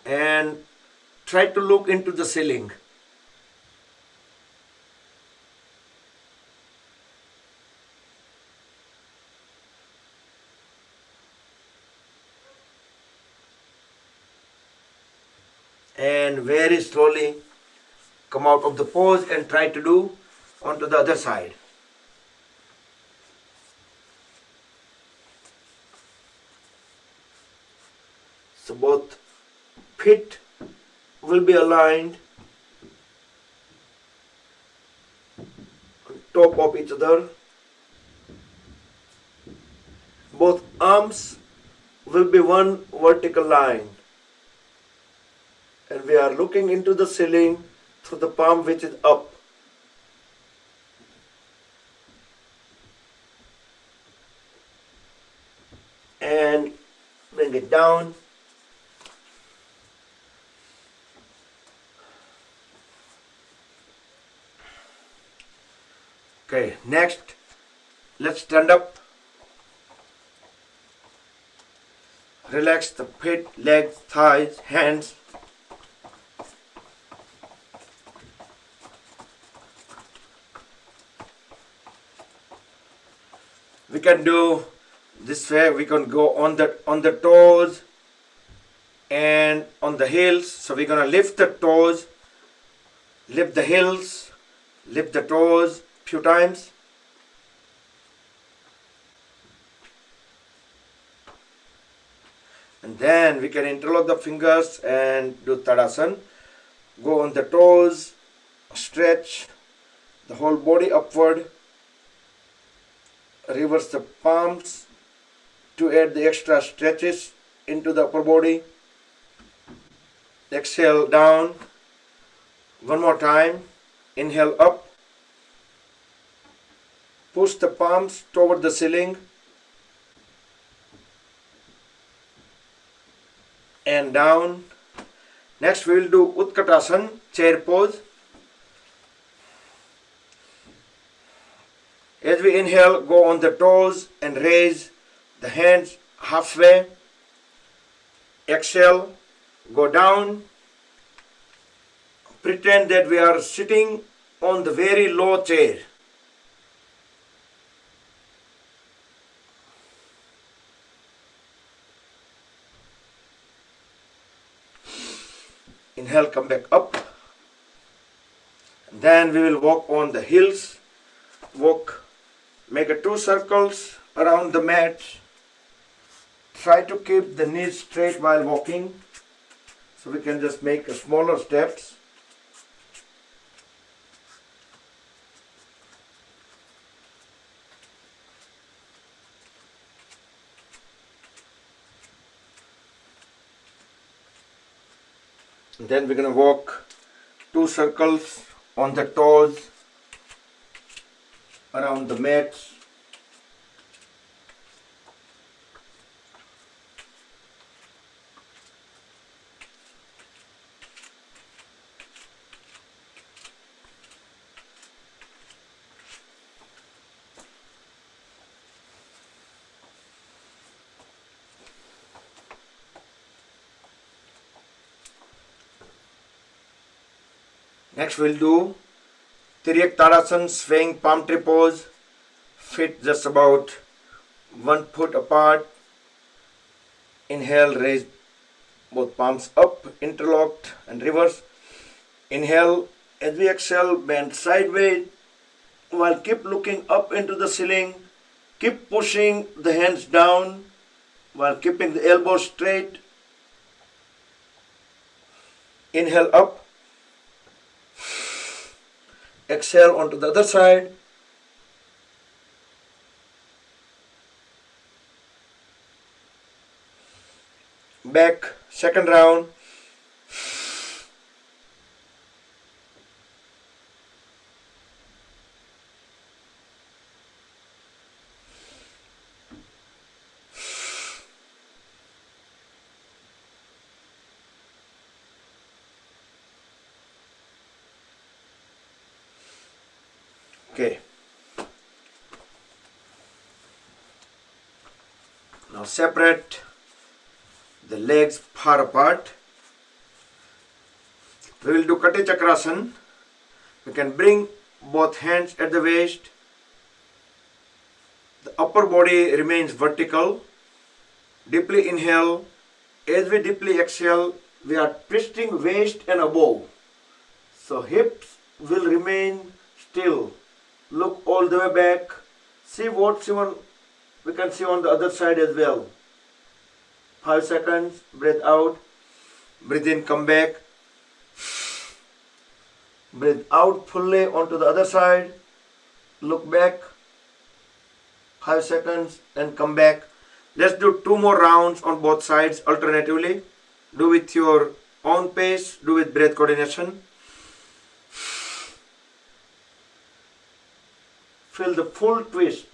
and try to look into the ceiling. And very slowly come out of the pose and try to do onto the other side. So both feet will be aligned on top of each other. Both arms will be one vertical line. And we are looking into the ceiling through the palm which is up. And bring it down. Okay, next, let's stand up. Relax the feet, legs, thighs, hands. We can do this way. We can go on the toes and on the heels. So we're gonna lift the toes, lift the heels, lift the toes few times. And then we can interlock the fingers and do Tadasana. Go on the toes, stretch the whole body upward. Reverse the palms to add the extra stretches into the upper body. Exhale down. One more time. Inhale up. Push the palms toward the ceiling. And down. Next we will do Utkatasana, chair pose. As we inhale, go on the toes and raise the hands halfway. Exhale, go down. Pretend that we are sitting on the very low chair. Inhale, come back up. Then we will walk on the heels. Walk. Make 2 circles around the mat. Try to keep the knees straight while walking. So we can just make smaller steps. Then we're going to walk 2 circles on the toes around the mats. Next we'll do Tiryak Tadasana, swaying palm tree pose. Feet just about 1 foot apart. Inhale, raise both palms up, interlocked and reverse. Inhale, as we exhale, bend sideways while keep looking up into the ceiling. Keep pushing the hands down while keeping the elbows straight. Inhale up. Exhale onto the other side. Back, second round. Okay. Now separate the legs far apart. We will do Kati Chakrasana. We can bring both hands at the waist. The upper body remains vertical. Deeply inhale. As we deeply exhale, we are twisting waist and above. So hips will remain still. Look all the way back. See what we can see on the other side as well. 5 seconds. Breathe out. Breathe in, come back. Breathe out fully onto the other side. Look back. 5 seconds and come back. Let's do 2 more rounds on both sides alternatively. Do with your own pace. Do with breath coordination. Feel the full twist.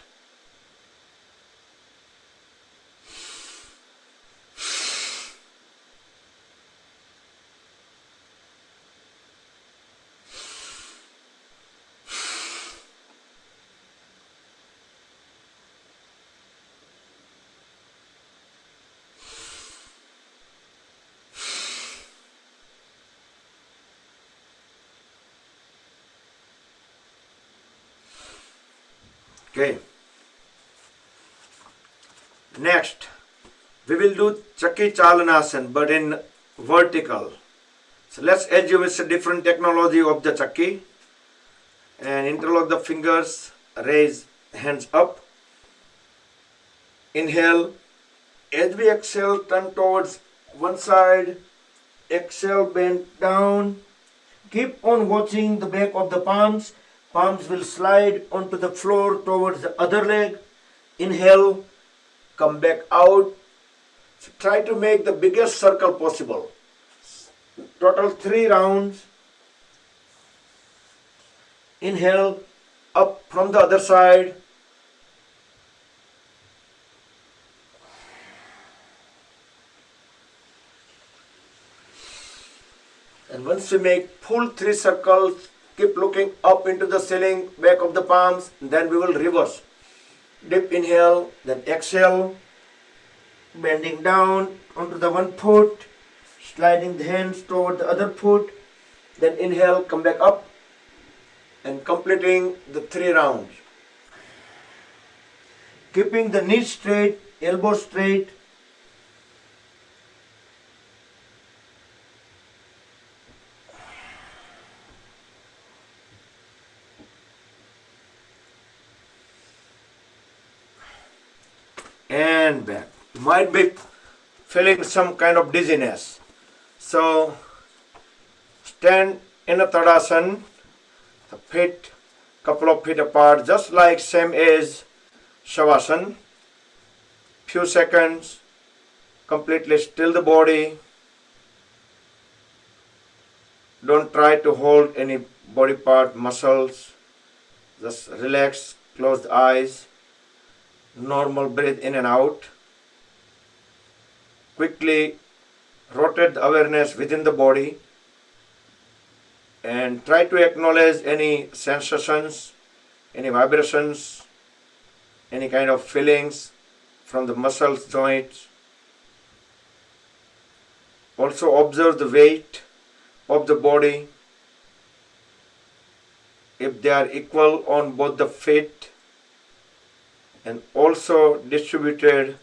Okay. Next, we will do Chakki Chalanasana but in vertical. So let's assume it's a different technology of the Chakki. And interlock the fingers, raise hands up. Inhale. As we exhale, turn towards one side. Exhale, bend down. Keep on watching the back of the palms. Palms will slide onto the floor towards the other leg. Inhale, come back out. So try to make the biggest circle possible. Total 3 rounds. Inhale, up from the other side. And once we make full 3 circles, keep looking up into the ceiling, back of the palms, then we will reverse. Deep inhale, then exhale, bending down onto the one foot, sliding the hands toward the other foot, then inhale, come back up, and completing the 3 rounds. Keeping the knees straight, elbows straight. And back. You might be feeling some kind of dizziness. So stand in a Tadasana, the feet couple of feet apart, just like same as Shavasana. Few seconds, completely still the body. Don't try to hold any body part, muscles. Just relax, close the eyes, normal breathe in and out. Quickly rotate the awareness within the body and try to acknowledge any sensations, any vibrations, any kind of feelings from the muscles, joints. Also observe the weight of the body, if they are equal on both the feet and also distributed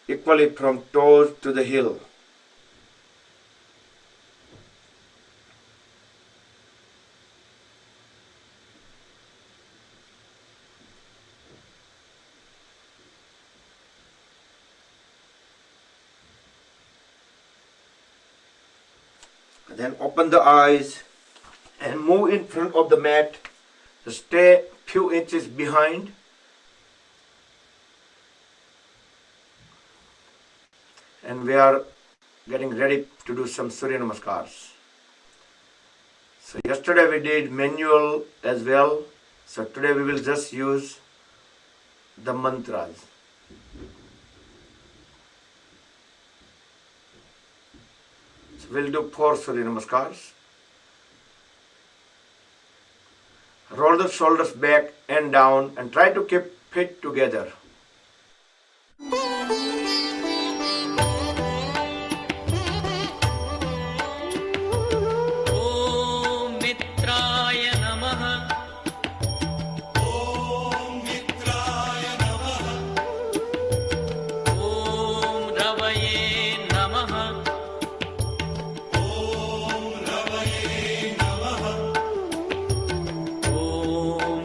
equally from toes to the heel. Then open the eyes and move in front of the mat. Stay few inches behind. And we are getting ready to do some Surya Namaskars. So yesterday we did manual as well. So today we will just use the mantras. So we'll do 4 Surya Namaskars. Roll the shoulders back and down and try to keep feet together.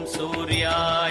Surya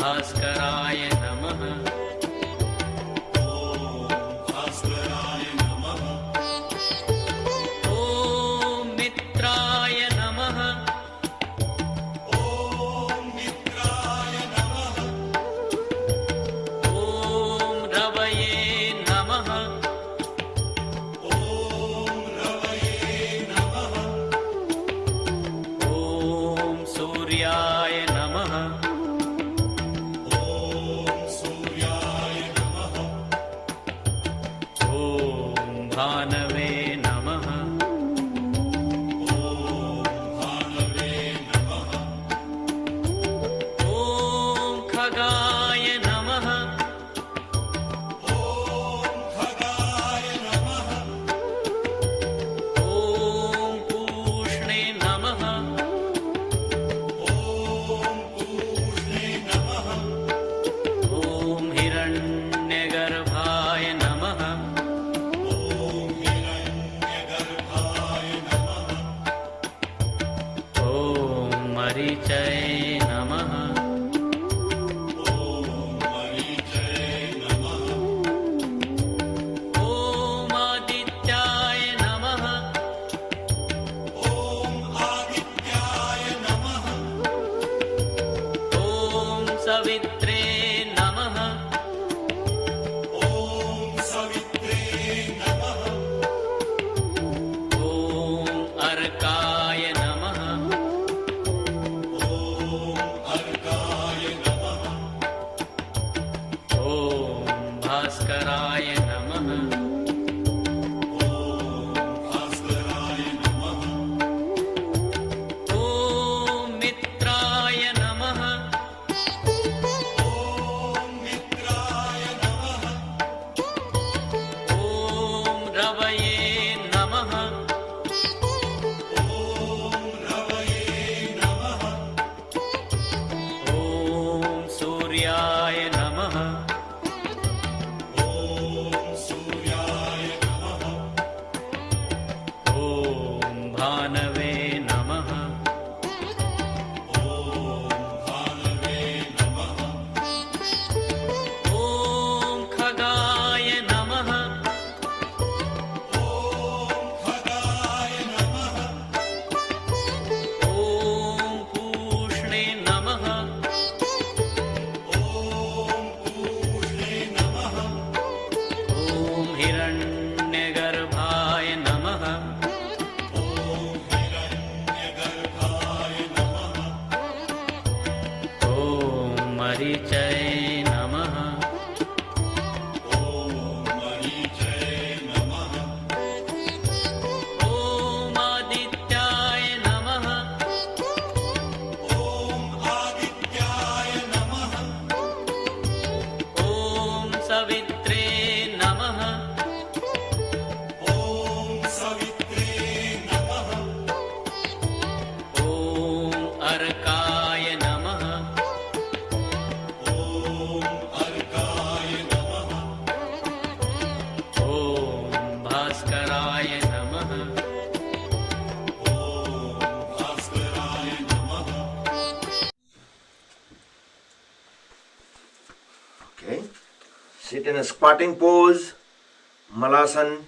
भास्कराय नमः। ॐ मित्राय नमः। ॐ रवये नमः। ॐ सूर्याय नमः। ॐ भानवे नमः। ॐ खगाय नमः। ॐ पूष्णे नमः। ॐ हिरण्यगर्भाय नमः। ॐ मरीचये नमः। ॐ आदित्याय नमः। ॐ सवित्रे नमः। ॐ अर्काय नमः। ॐ भास्कराय नमः। ॐ मित्राय नमः। ॐ रवये नमः। ॐ सूर्याय नमः। ॐ भानवे नमः। ॐ खगाय नमः। ॐ पूष्णे नमः। ॐ हिरण्यगर्भाय नमः। ॐ मरीचये नमः। ॐ आदित्याय नमः। ॐ सवित्रे नमः। ॐ अर्काय नमः। ॐ भास्कराय नमः। Okay. Sit in a squatting pose, Malasana.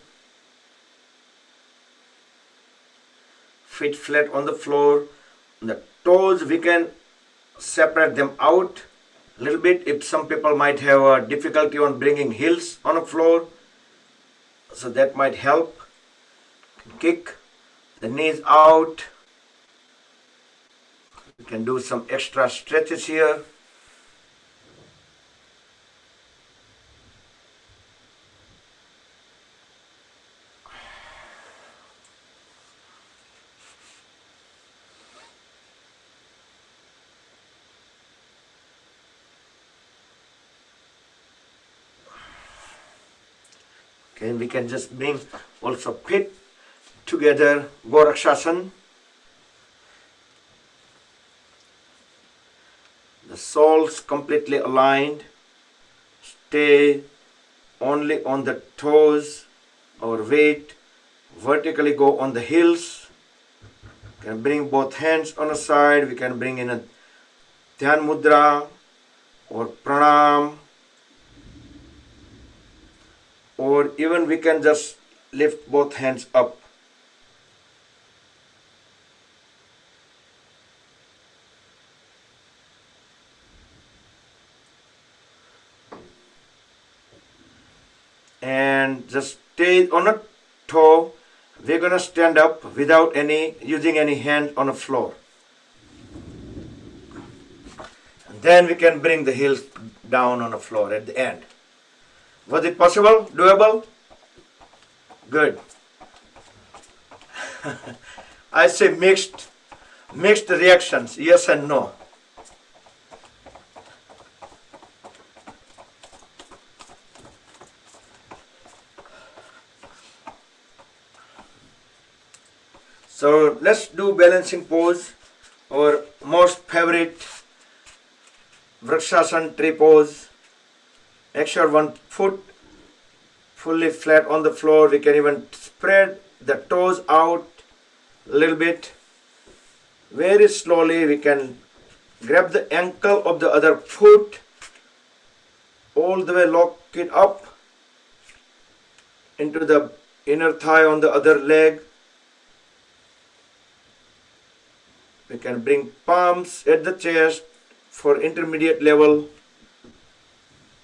Feet flat on the floor. The toes, we can separate them out a little bit. If some people might have a difficulty on bringing heels on the floor, so that might help. Kick the knees out. You can do some extra stretches here. Okay, we can just bring also feet together, Gorakshasana. The soles completely aligned. Stay only on the toes. Our weight vertically go on the heels. We can bring both hands on a side. We can bring in a Dhyan Mudra. or pranam, or even we can just lift both hands up. And just stay on a toe. We're gonna stand up without using any hand on the floor. And then we can bring the heels down on the floor at the end. Was it possible? Doable? Good. I say mixed reactions, yes and no. So let's do balancing pose, our most favorite Vrikshasana tree pose. Make sure one foot fully flat on the floor. We can even spread the toes out a little bit. Very slowly we can grab the ankle of the other foot, all the way lock it up into the inner thigh on the other leg. We can bring palms at the chest for intermediate level,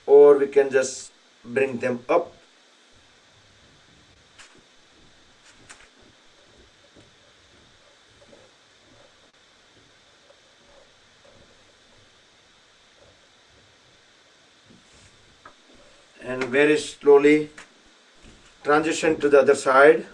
or we can just bring them up. And very slowly transition to the other side.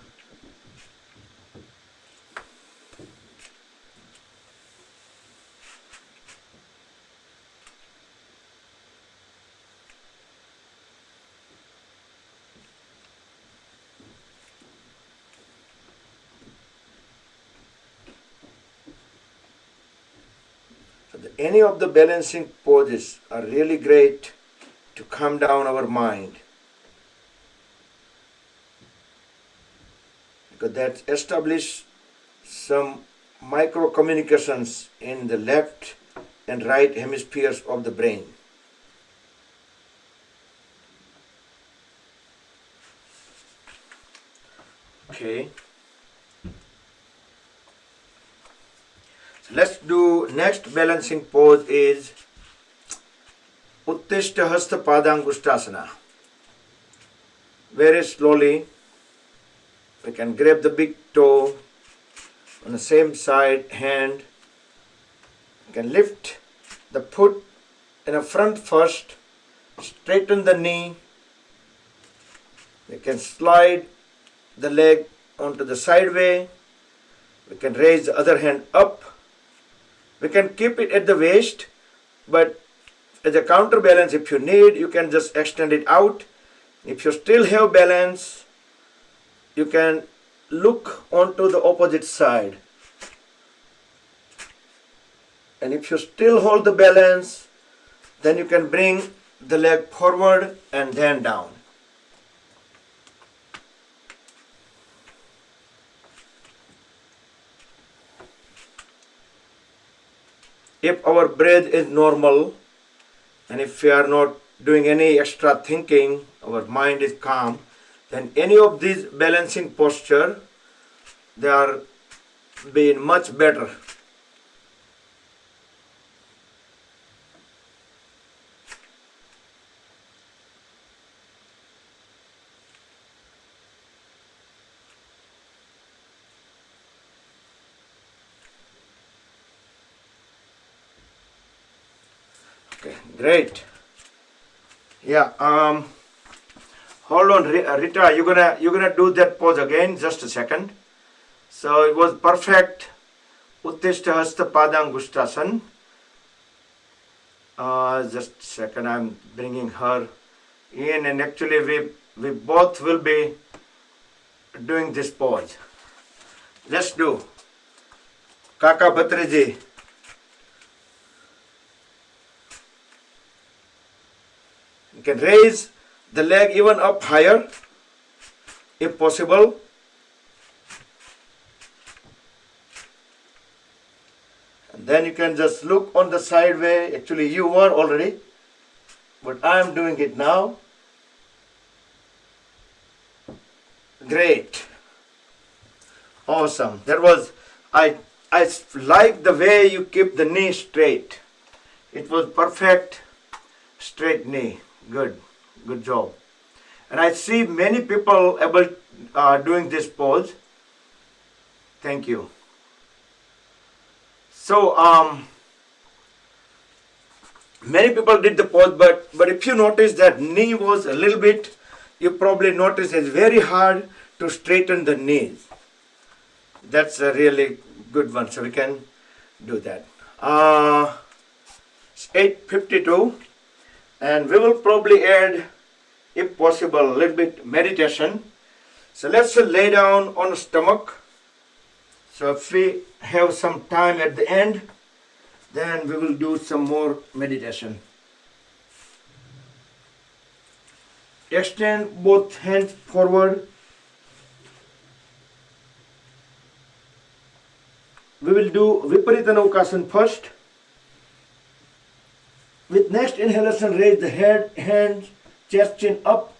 Any of the balancing poses are really great to calm down our mind, because that establish some micro communications in the left and right hemispheres of the brain. Okay. Let's do next balancing pose is Uttishta Hasta Padangusthasana. Very slowly we can grab the big toe on the same side hand. We can lift the foot in the front first, straighten the knee. We can slide the leg onto the side way. We can raise the other hand up. We can keep it at the waist, but as a counterbalance, if you need, you can just extend it out. If you still have balance, you can look onto the opposite side. And if you still hold the balance, then you can bring the leg forward and then down. If our breath is normal, and if we are not doing any extra thinking, our mind is calm, then any of these balancing posture, they are being much better. Okay, great. Yeah. Hold on, Rita. You're gonna do that pose again. Just a second. So it was perfect. Uttishta Hasta Padangusthasana. Just a second. I'm bringing her in, and actually we both will be doing this pose. Let's do. Kaka Bhatraji. You can raise the leg even up higher if possible. And then you can just look on the side way. Actually, you were already. but I am doing it now. Great. Awesome. I like the way you keep the knee straight. It was perfect straight knee. Good. Good job. And I see many people able doing this pose. Thank you. So many people did the pose, but if you notice that knee was a little bit, you probably notice it's very hard to straighten the knees. That's a really good one, so we can do that. It's 8:52, and we will probably add, if possible, a little bit meditation. So let's lay down on the stomach. So if we have some time at the end, then we will do some more meditation. Extend both hands forward. We will do Viparita Naukasana first. With next inhalation, raise the head, hands, chest, chin up,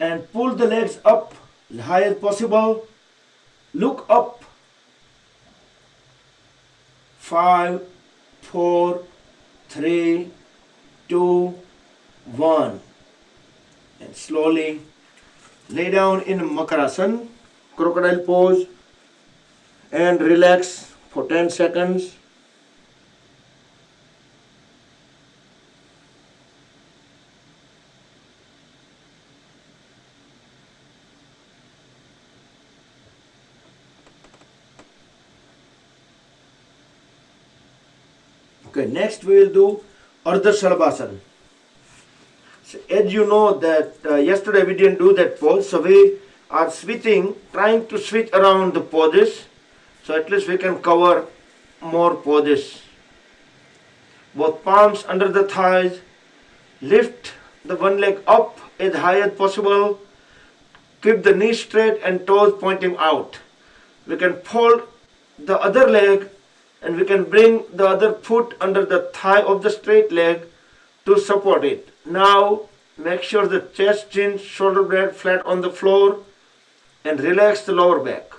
and pull the legs up as high as possible. Look up. 5, 4, 3, 2, 1. And slowly lay down in Makarasana, crocodile pose, and relax for 10 seconds. Okay, next we will do Ardha Shalabhasana. So as you know that yesterday we didn't do that pose, so we are switching, trying to switch around the poses, so at least we can cover more poses. Both palms under the thighs, lift the one leg up as high as possible, keep the knee straight and toes pointing out. We can fold the other leg and we can bring the other foot under the thigh of the straight leg to support it. Now make sure the chest, chin, shoulder blade flat on the floor and relax the lower back.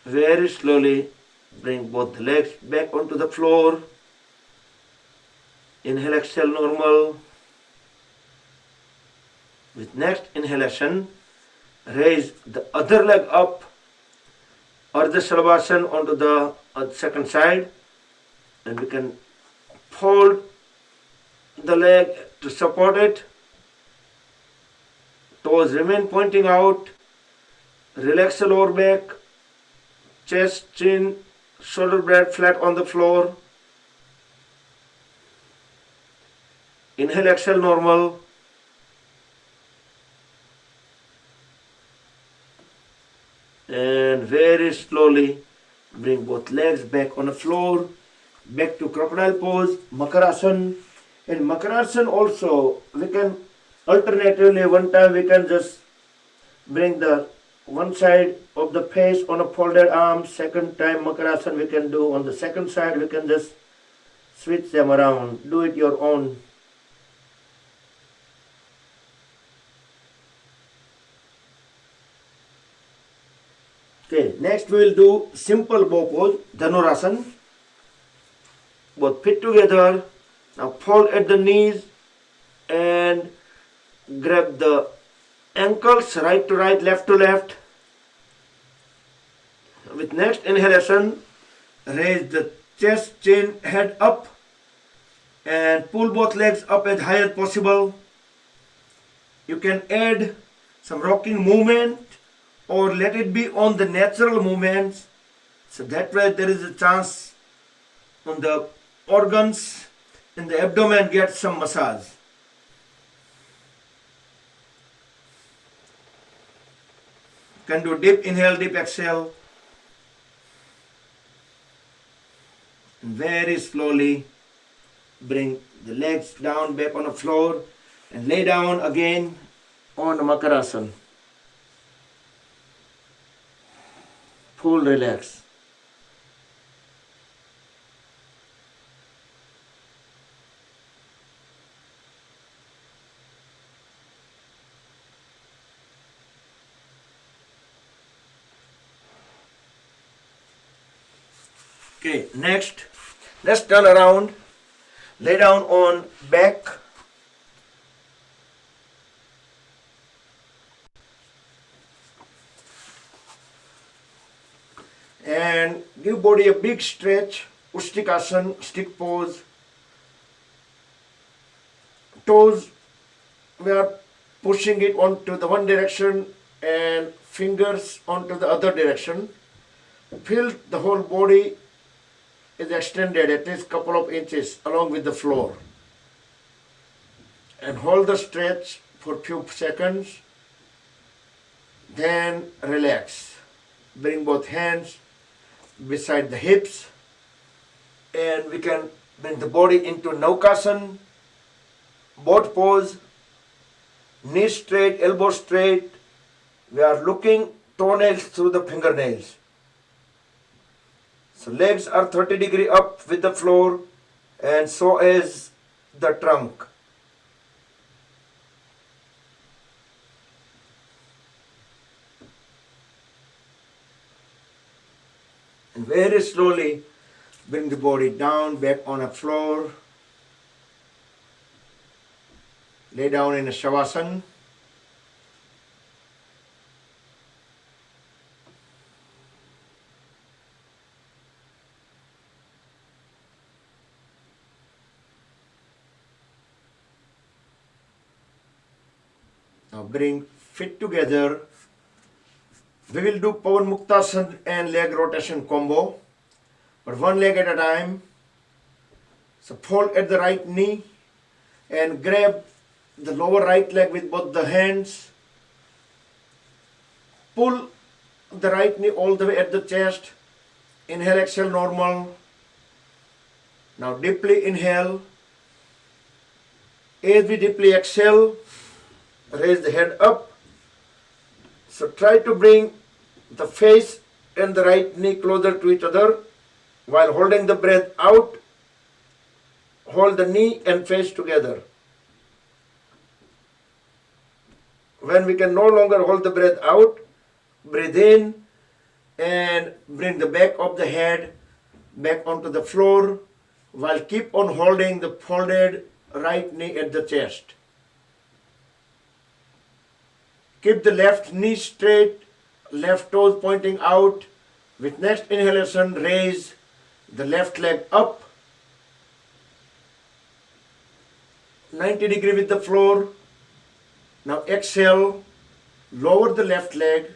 Very slowly bring both the legs back onto the floor. Inhale, exhale, normal. With next inhalation, raise the other leg up, Ardha Shalabhasana onto the second side, and we can fold the leg to support it. Toes remain pointing out. Relax the lower back, chest, chin, shoulder blade flat on the floor. Inhale, exhale, normal. And very slowly bring both legs back on the floor, back to crocodile pose, Makarasana. In Makarasana also, we can alternatively, one time we can just bring the one side of the face on a folded arm, second time Makarasana we can do on the second side, we can just switch them around, do it your own. Okay, next we will do simple bow pose, Dhanurasana. Both feet together. Now fold at the knees and grab the ankles right to right, left to left. With next inhalation, raise the chest, chin, head up and pull both legs up as high as possible. You can add some rocking movement or let it be on the natural movements. So that way there is a chance on the organs in the abdomen get some massage. Can do deep inhale, deep exhale. And very slowly Bring the legs down back on the floor and lay down again on the Makarasana. Full relax. Okay, next, let's turn around, lay down on back. And give body a big stretch, Ustikasana, stick pose. Toes, we are pushing it onto the one direction and fingers onto the other direction. Feel the whole body is extended at least couple of inches along with the floor. And hold the stretch for few seconds. Then relax. Bring both hands beside the hips, and we can bring the body into Naukasana, boat pose, knees straight, elbows straight. We are looking toenails through the fingernails. So legs are 30° up with the floor, and so is the trunk. And very slowly bring the body down, back on the floor. Lay down in a Shavasana. Now bring feet together. We will do Pavan Muktasana and leg rotation combo, but one leg at a time. So fold at the right knee and grab the lower right leg with both the hands. Pull the right knee all the way at the chest. Inhale, exhale, normal. Now deeply inhale. As we deeply exhale, raise the head up. So try to bring the face and the right knee closer to each other while holding the breath out. Hold the knee and face together. When we can no longer hold the breath out, breathe in and bring the back of the head back onto the floor while keep on holding the folded right knee at the chest. Keep the left knee straight, left toes pointing out. With next inhalation, raise the left leg up 90° with the floor. Now exhale, lower the left leg,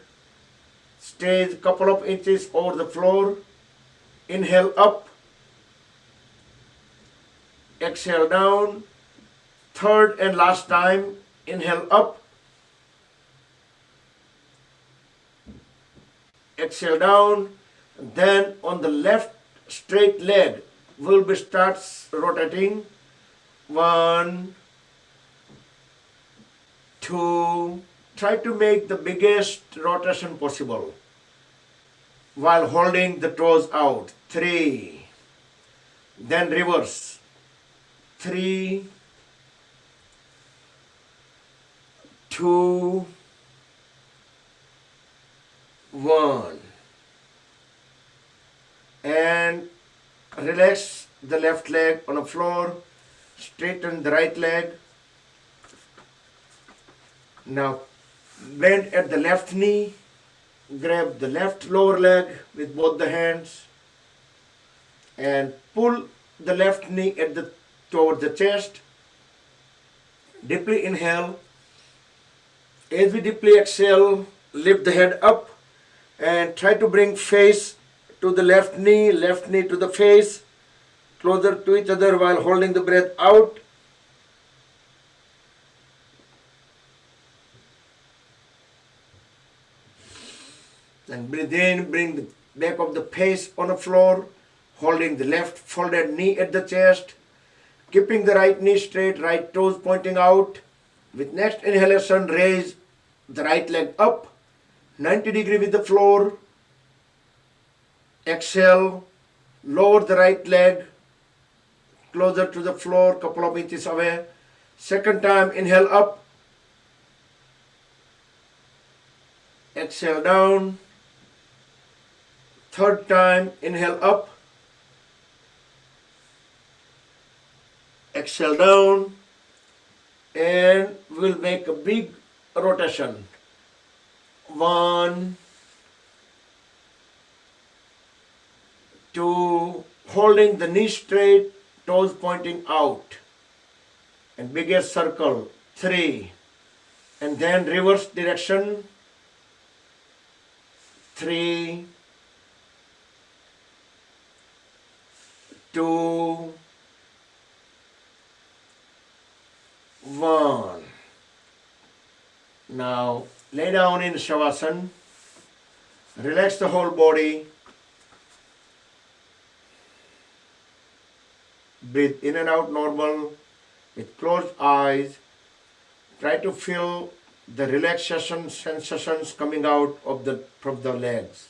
stays a couple of inches over the floor. Inhale up, exhale down. Third and last time, inhale up, exhale down. Then on the left straight leg, we'll be starts rotating. 1, 2. Try to make the biggest rotation possible while holding the toes out. 3. Then reverse. 3, 2, 1. And relax the left leg on the floor. Straighten the right leg. Now bend at the left knee. Grab the left lower leg with both the hands and pull the left knee toward the chest. Deeply inhale. As we deeply exhale, lift the head up and try to bring face to the left knee to the face, closer to each other while holding the breath out. Then breathe in, bring the back of the face on the floor, holding the left folded knee at the chest. Keeping the right knee straight, right toes pointing out. With next inhalation, raise the right leg up, 90 degrees with the floor. Exhale, lower the right leg closer to the floor, couple of inches away. Second time, inhale up. Exhale down. Third time, inhale up. Exhale down. And we'll make a big rotation. 1, 2, holding the knee straight, toes pointing out. And biggest circle, 3. And then reverse direction, 3, 2, 1. Now lay down in Shavasana. Relax the whole body. Breathe in and out normal with closed eyes. Try to feel the relaxation sensations coming out of from the legs.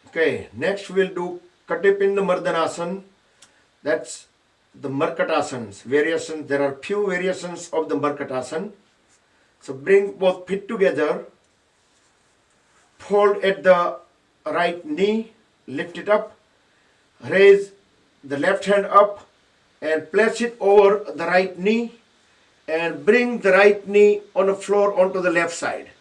Okay, next we'll do Katipinda Mardhanasana. That's the Markatasanas, variations. There are few variations of the Markatasana. So bring both feet together, fold at the right knee, lift it up, raise the left hand up and place it over the right knee and bring the right knee on the floor onto the left side.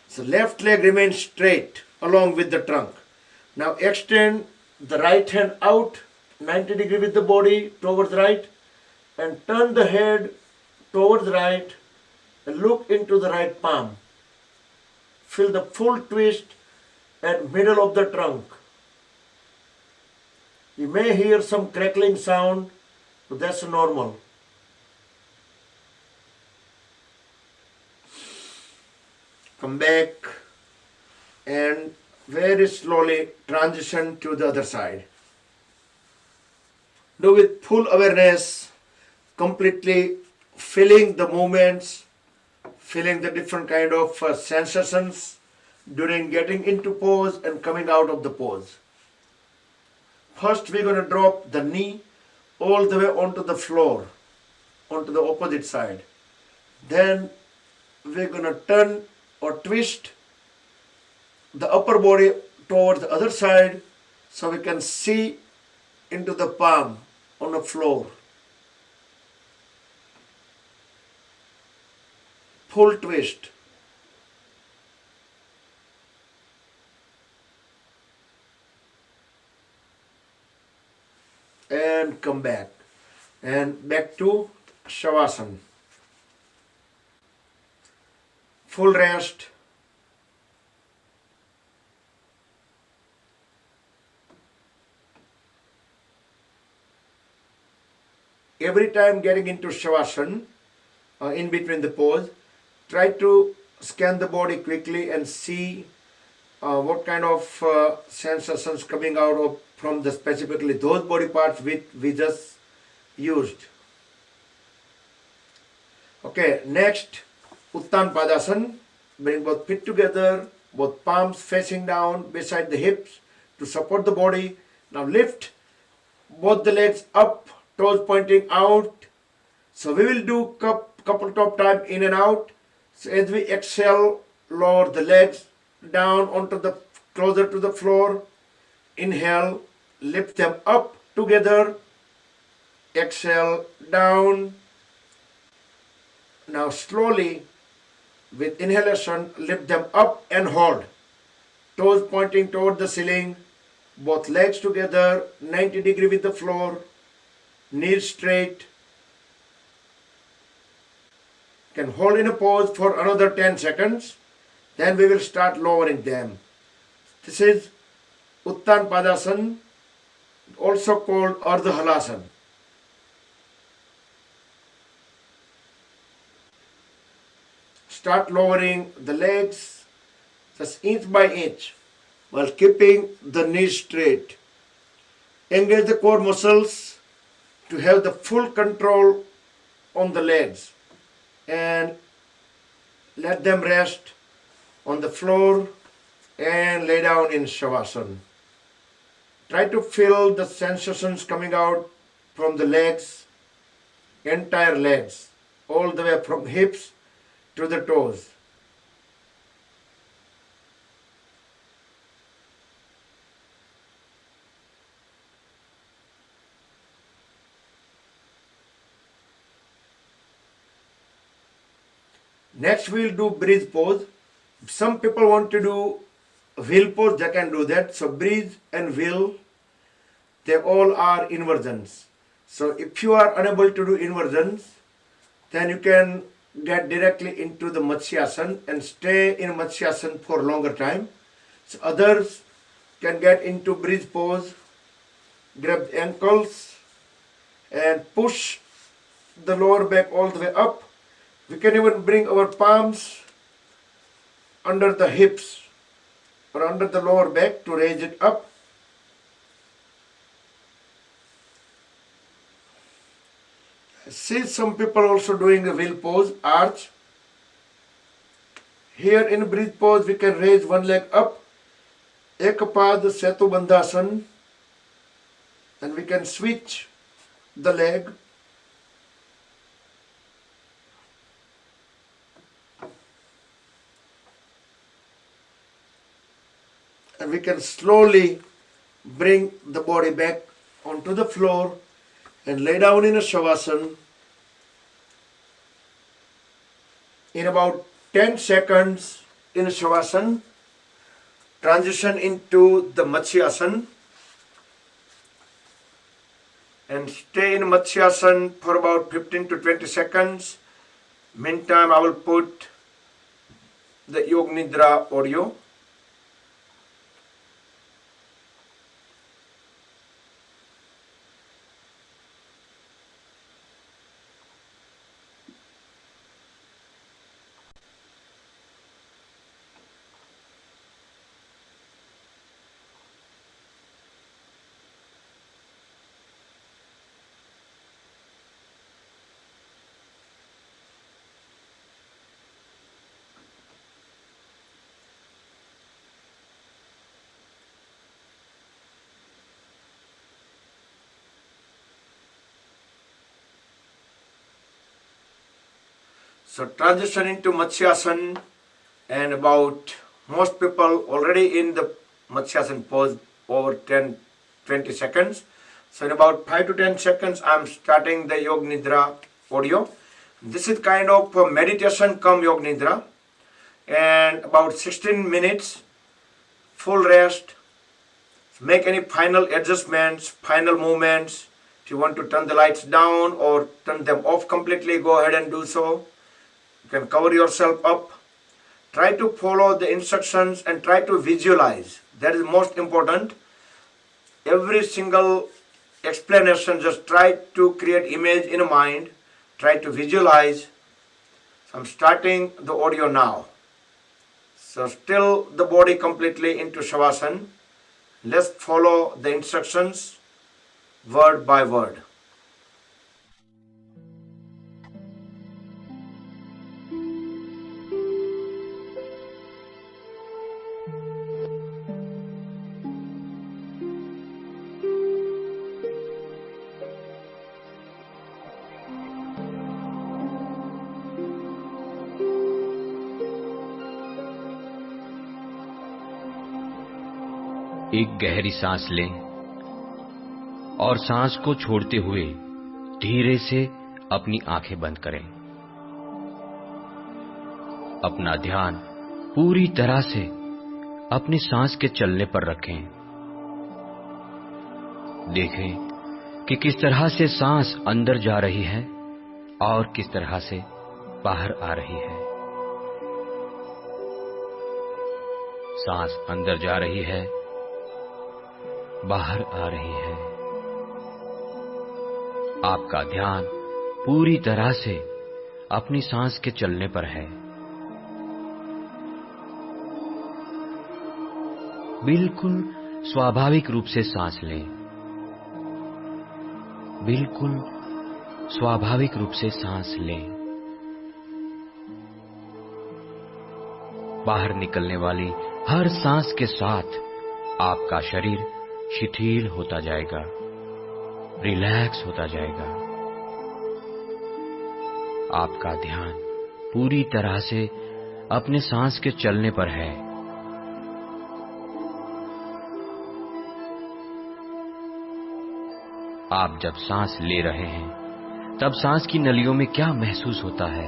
So left leg remains straight along with the trunk. Now extend the right hand out 90 degrees with the body towards right and turn the head towards right and look into the right palm. Feel the full twist at middle of the trunk. You may hear some crackling sound, but that's normal. Come back and very slowly transition to the other side. Do with full awareness, completely feeling the movements, feeling the different kind of sensations during getting into pose and coming out of the pose. First we're going to drop the knee all the way onto the floor, onto the opposite side. Then we're going to turn or twist the upper body towards the other side so we can see into the palm on the floor. Full twist. And come back. And back to Shavasana. Full rest. Every time getting into Shavasana, in between the pose, try to scan the body quickly and see what kind of sensations coming out of from the specifically those body parts which we just used. Okay, next Uttan Padasana. Bring both feet together, both palms facing down beside the hips to support the body. Now lift both the legs up, toes pointing out. So we will do couple of times in and out. So as we exhale, lower the legs down onto the closer to the floor. Inhale, lift them up together. Exhale, down. Now slowly with inhalation, lift them up and hold. Toes pointing toward the ceiling. Both legs together, 90 degrees with the floor. Knees straight. Can hold in a pose for another 10 seconds. Then we will start lowering them. This is Uttan Padasana, also called Ardha Halasana. start lowering the legs just inch by inch while keeping the knees straight. Engage the core muscles to have the full control on the legs and let them rest on the floor and lay down in Shavasana. Try to feel the sensations coming out from the legs, entire legs, all the way from hips to the toes. Next we'll do breathe pose. Some people want to do wheel pose, they can do that. So breathe and wheel, they all are inversions. So if you are unable to do inversions, then you can get directly into the Matsyasana and stay in Matsyasana for longer time. So others can get into breathe pose, grab the ankles and push the lower back all the way up. We can even bring our palms under the hips or under the lower back to raise it up. I see some people also doing a wheel pose, arch. Here in breathe pose we can raise one leg up, Ekapad Setu Bandhasan, and we can switch the leg. And we can slowly bring the body back onto the floor and lay down in a Shavasana. In about 10 seconds in Shavasana, transition into the Matsyasana and stay in Matsyasana for about 15 to 20 seconds. Meantime, I will put the Yoga Nidra audio. So transition into Matsyasana, and about most people already in the Matsyasana pose over 10-20 seconds. So in about 5 to 10 seconds I am starting the Yoga Nidra audio. This is kind of a meditation come Yoga Nidra, and about 16 minutes full rest. Make any final adjustments, final movements. If you want to turn the lights down or turn them off completely, go ahead and do so. You can cover yourself up. Try to follow the instructions and try to visualize. That is most important. Every single explanation, just try to create image in a mind. Try to visualize. So I'm starting the audio now. So still the body completely into Shavasana. Let's follow the instructions word by word. एक गहरी सांस लें और सांस को छोड़ते हुए धीरे से अपनी आंखें बंद करें। अपना ध्यान पूरी तरह से अपनी सांस के चलने पर रखें। देखें कि किस तरह से सांस अंदर जा रही है और किस तरह से बाहर आ रही है। सांस अंदर जा रही है, बाहर आ रही है। आपका ध्यान पूरी तरह से अपनी सांस के चलने पर है। बिल्कुल स्वाभाविक रूप से सांस लें। बिल्कुल स्वाभाविक रूप से सांस लें। बाहर निकलने वाली हर सांस के साथ आपका शरीर शिथिल होता जाएगा, रिलैक्स होता जाएगा। आपका ध्यान पूरी तरह से अपने सांस के चलने पर है। आप जब सांस ले रहे हैं तब सांस की नलियों में क्या महसूस होता है,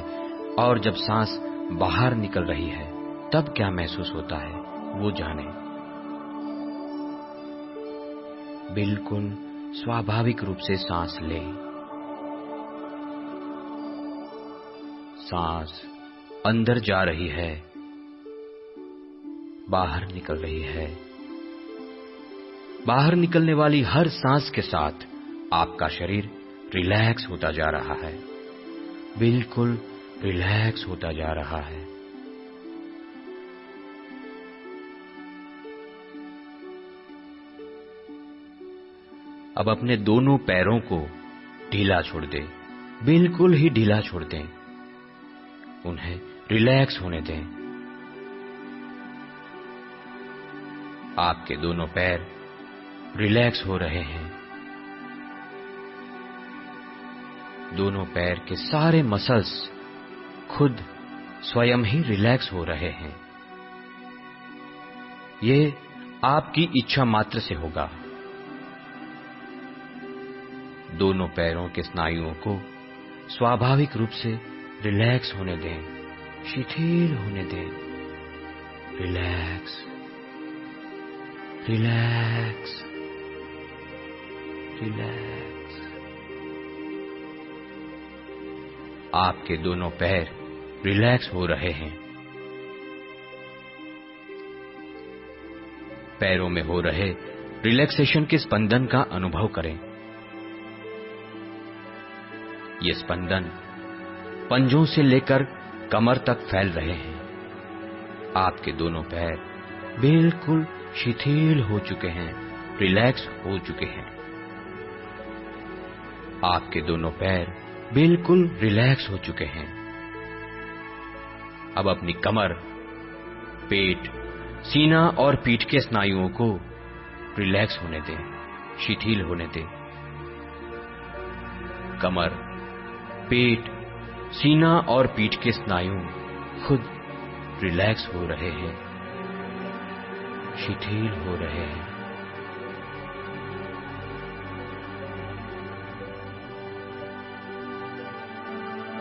और जब सांस बाहर निकल रही है तब क्या महसूस होता है, वो जानें। बिल्कुल स्वाभाविक रूप से सांस लें। सांस अंदर जा रही है, बाहर निकल रही है। बाहर निकलने वाली हर सांस के साथ आपका शरीर रिलैक्स होता जा रहा है, बिल्कुल रिलैक्स होता जा रहा है। अब अपने दोनों पैरों को ढीला छोड़ दें, बिल्कुल ही ढीला छोड़ दें। उन्हें रिलैक्स होने दें। आपके दोनों पैर रिलैक्स हो रहे हैं। दोनों पैर के सारे मसल्स खुद स्वयं ही रिलैक्स हो रहे हैं। ये आपकी इच्छा मात्र से होगा। दोनों पैरों के स्नायुओं को स्वाभाविक रूप से रिलैक्स होने दें, शिथिल होने दें। Relax, relax, relax. आपके दोनों पैर रिलैक्स हो रहे हैं। पैरों में हो रहे रिलैक्सेशन के स्पंदन का अनुभव करें। ये स्पंदन पंजों से लेकर कमर तक फैल रहे हैं। आपके दोनों पैर बिल्कुल शिथिल हो चुके हैं, रिलैक्स हो चुके हैं। आपके दोनों पैर बिल्कुल रिलैक्स हो चुके हैं। अब अपनी कमर, पेट, सीना और पीठ के स्नायुओं को रिलैक्स होने दें, शिथिल होने दें। कमर, पेट, सीना और पीठ के स्नायु खुद रिलैक्स हो रहे हैं, शिथिल हो रहे हैं।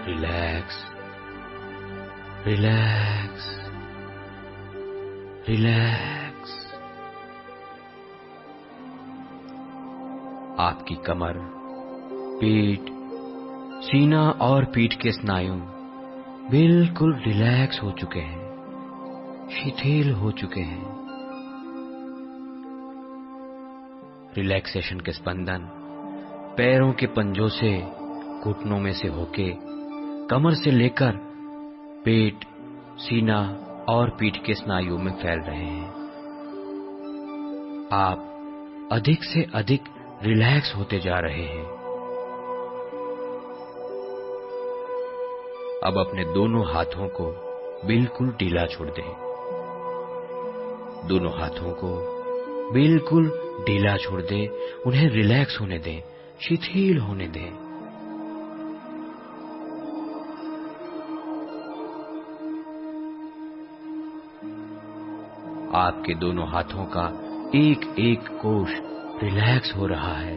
Relax, relax, relax. आपकी कमर, पेट, सीना और पीठ के स्नायु बिल्कुल रिलैक्स हो चुके हैं, शिथिल हो चुके हैं। रिलैक्सेशन के स्पंदन पैरों के पंजों से, घुटनों में से होके कमर से लेकर पेट, सीना और पीठ के स्नायुओं में फैल रहे हैं। आप अधिक से अधिक रिलैक्स होते जा रहे हैं। अब अपने दोनों हाथों को बिल्कुल ढीला छोड़ दें। दोनों हाथों को बिल्कुल ढीला छोड़ दें, उन्हें रिलैक्स होने दें, शिथिल होने दें। आपके दोनों हाथों का एक एक कोश रिलैक्स हो रहा है,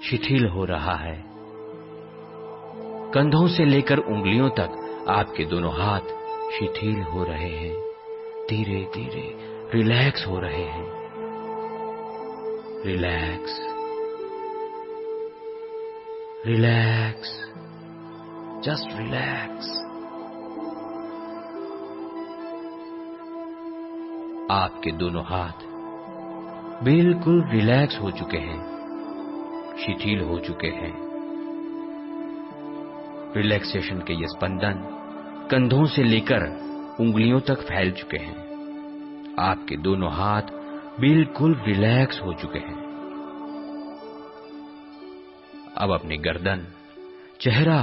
शिथिल हो रहा है। कंधों से लेकर उंगलियों तक आपके दोनों हाथ शिथिल हो रहे हैं, धीरे धीरे रिलैक्स हो रहे हैं। Relax, relax, just relax. आपके दोनों हाथ बिल्कुल रिलैक्स हो चुके हैं, शिथिल हो चुके हैं। रिलैक्सेशन के ये स्पंदन कंधों से लेकर उंगलियों तक फैल चुके हैं। आपके दोनों हाथ बिल्कुल रिलैक्स हो चुके हैं। अब अपनी गर्दन, चेहरा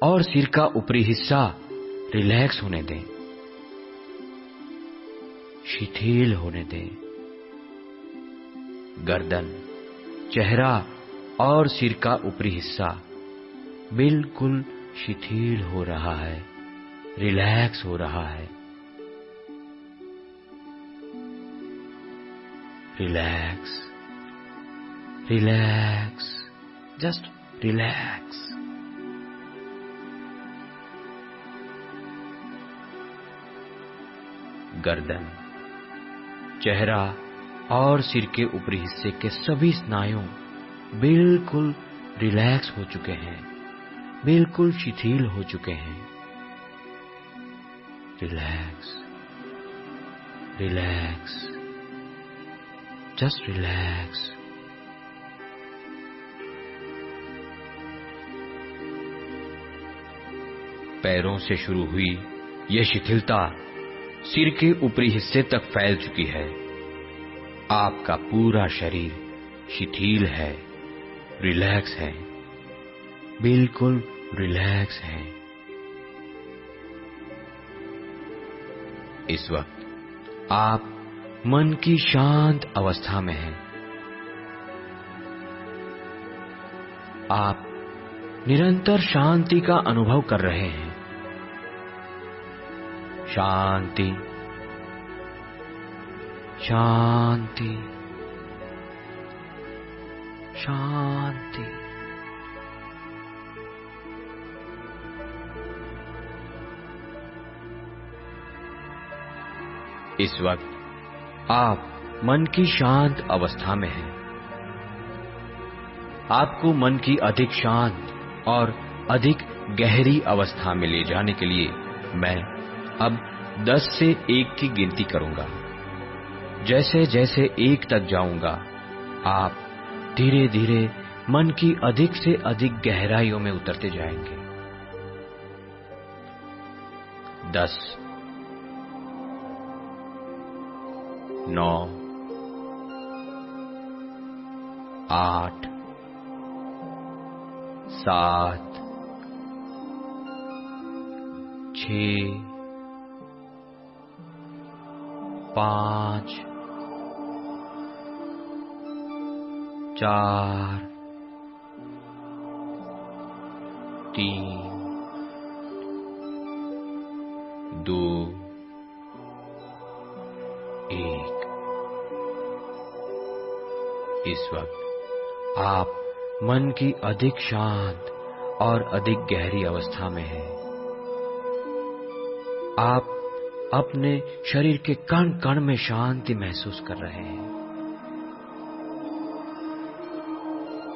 और सिर का ऊपरी हिस्सा रिलैक्स होने दें, शिथिल होने दें। गर्दन, चेहरा और सिर का ऊपरी हिस्सा बिल्कुल शिथिल हो रहा है, रिलैक्स हो रहा है। Relax, relax, just relax. गर्दन, चेहरा और सिर के ऊपरी हिस्से के सभी स्नायु बिल्कुल रिलैक्स हो चुके हैं, बिल्कुल शिथिल हो चुके हैं। Relax, relax, just relax. पैरों से शुरू हुई यह शिथिलता सिर के ऊपरी हिस्से तक फैल चुकी है। आपका पूरा शरीर शिथिल है, रिलैक्स है, बिल्कुल रिलैक्स है। इस वक्त आप मन की शांत अवस्था में हैं। आप निरंतर शांति का अनुभव कर रहे हैं। शांति, शांति, शांति। इस वक्त आप मन की शांत अवस्था में हैं। आपको मन की अधिक शांत और अधिक गहरी अवस्था में ले जाने के लिए मैं अब 10 से 1 की गिनती करूंगा। जैसे जैसे 1 तक जाऊंगा, आप धीरे धीरे मन की अधिक से अधिक गहराइयों में उतरते जाएंगे। 10, 9, 8, 7, 6, 5, 4, 3, 2, 1। इस वक्त आप मन की अधिक शांत और अधिक गहरी अवस्था में हैं। आप अपने शरीर के कण कण में शांति महसूस कर रहे हैं।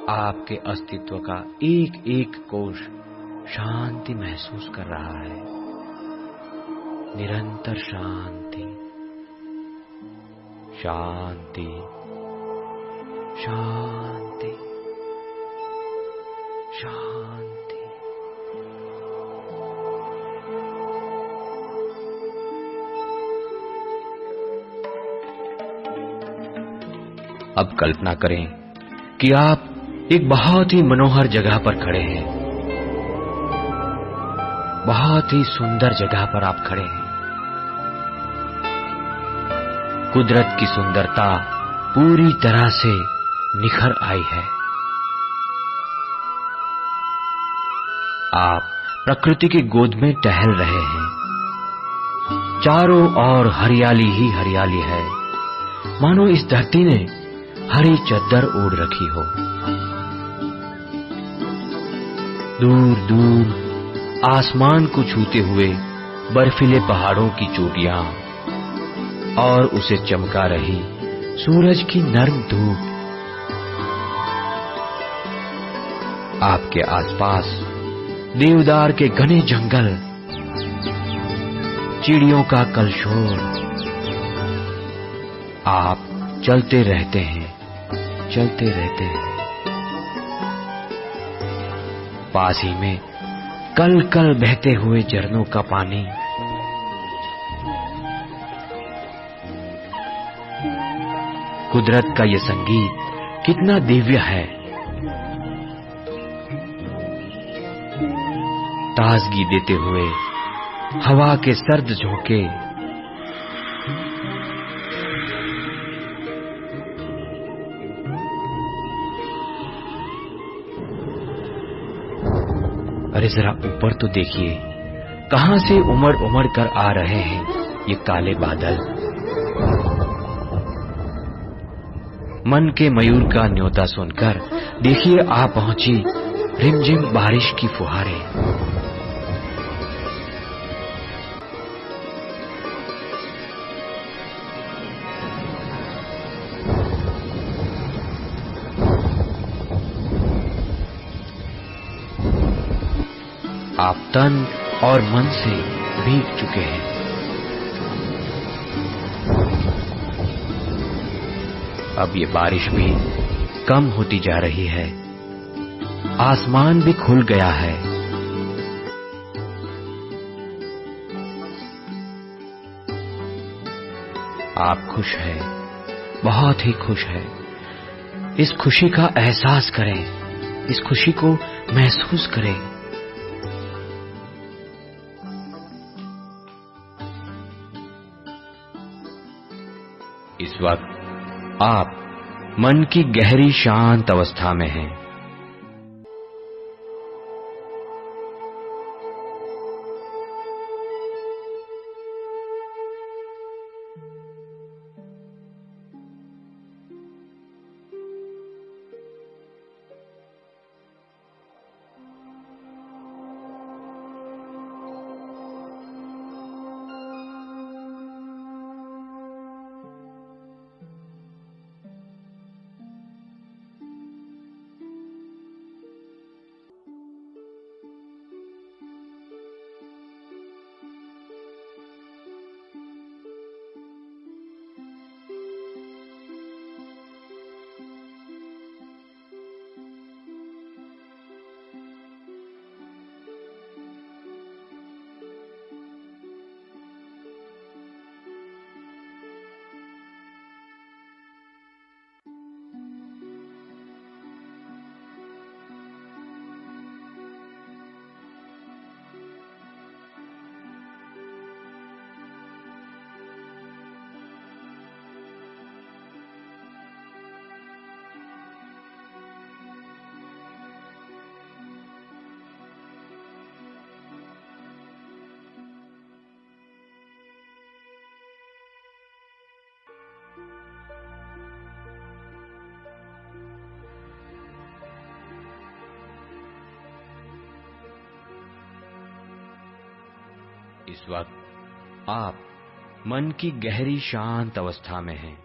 आपके अस्तित्व का एक एक कोश शांति महसूस कर रहा है। निरंतर शांति, शांति, शांति, शांति। अब कल्पना करें कि आप एक बहुत ही मनोहर जगह पर खड़े हैं। बहुत ही सुंदर जगह पर आप खड़े हैं। कुदरत की सुंदरता पूरी तरह से निखर आई है। आप प्रकृति की गोद में टहल रहे हैं। चारों ओर हरियाली ही हरियाली है, मानो इस धरती ने हरी चद्दर ओढ़ रखी हो। दूर दूर आसमान को छूते हुए बर्फीले पहाड़ों की चोटियां और उसे चमका रही सूरज की नर्म धूप। आपके आसपास देवदार के घने जंगल, चिड़ियों का कलशोर। आप चलते रहते हैं, चलते रहते हैं। पास ही में कल कल बहते हुए झरनों का पानी, कुदरत का ये संगीत कितना दिव्य है। ताजगी देते हुए हवा के सर्द झोंके, अरे जरा ऊपर तो देखिए, कहां से उमड़ उमड़ कर आ रहे हैं ये काले बादल। मन के मयूर का न्योता सुनकर देखिए आ पहुंची रिमझिम बारिश की फुहारें। आप तन और मन से भीग चुके हैं। अब ये बारिश भी कम होती जा रही है, आसमान भी खुल गया है। आप खुश हैं, बहुत ही खुश हैं। इस खुशी का एहसास करें, इस खुशी को महसूस करें। इस वक्त आप मन की गहरी शांत अवस्था में हैं। इस वक्त आप मन की गहरी शांत अवस्था में हैं।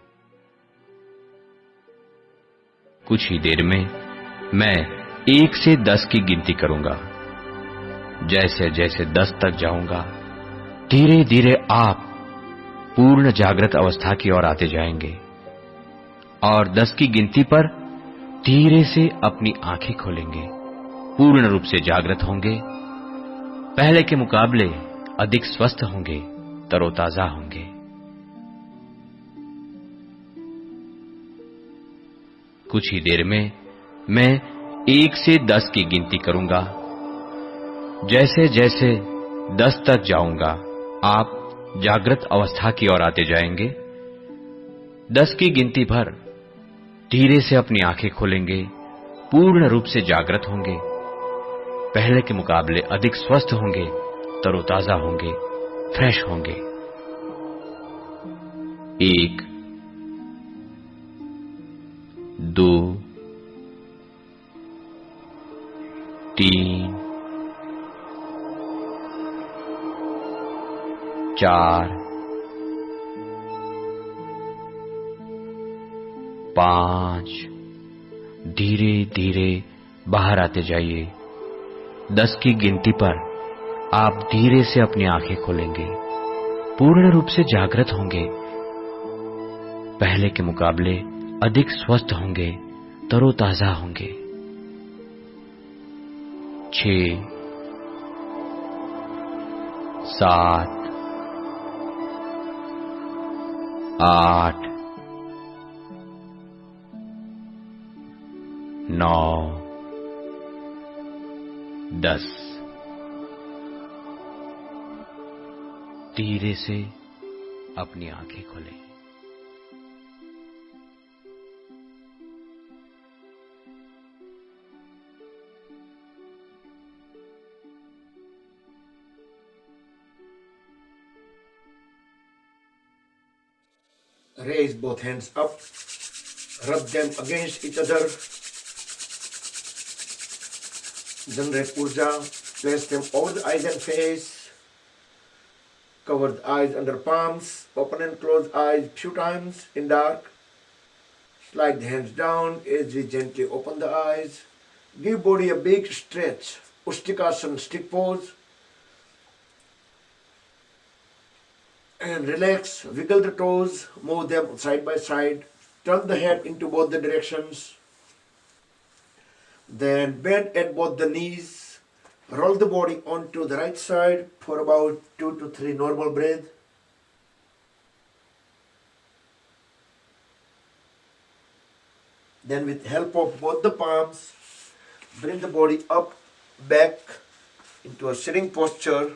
कुछ ही देर में मैं 1 से 10 की गिनती करूंगा। जैसे जैसे 10 तक जाऊंगा, धीरे धीरे आप पूर्ण जागृत अवस्था की ओर आते जाएंगे और 10 की गिनती पर धीरे से अपनी आंखें खोलेंगे, पूर्ण रूप से जागृत होंगे, पहले के मुकाबले अधिक स्वस्थ होंगे, तरोताजा होंगे। कुछ ही देर में मैं 1 से 10 की गिनती करूंगा। जैसे जैसे 10 तक जाऊंगा, आप जागृत अवस्था की ओर आते जाएंगे। 10 की गिनती पर धीरे से अपनी आंखें खोलेंगे, पूर्ण रूप से जागृत होंगे, पहले के मुकाबले अधिक स्वस्थ होंगे, तरोताजा होंगे, फ्रेश होंगे। 1 2 3 4 5। धीरे धीरे बाहर आते जाइए। 10 की गिनती पर आप धीरे से अपनी आंखें खोलेंगे, पूर्ण रूप से जागृत होंगे, पहले के मुकाबले अधिक स्वस्थ होंगे, तरोताजा होंगे। 6 7 8 9, 10। धीरे से अपनी आंखें खोलें। Raise both hands up, rub them against each other, generate urja, place them over the eyes and face, cover the eyes under palms, open and close eyes few times in dark, slide the hands down as we gently open the eyes, give body a big stretch, Ustikasana stick pose, and relax, wiggle the toes, move them side by side, turn the head into both the directions, then bend at both the knees, roll the body onto the right side for about 2 to 3 normal breaths. Then with help of both the palms, bring the body up, back into a sitting posture.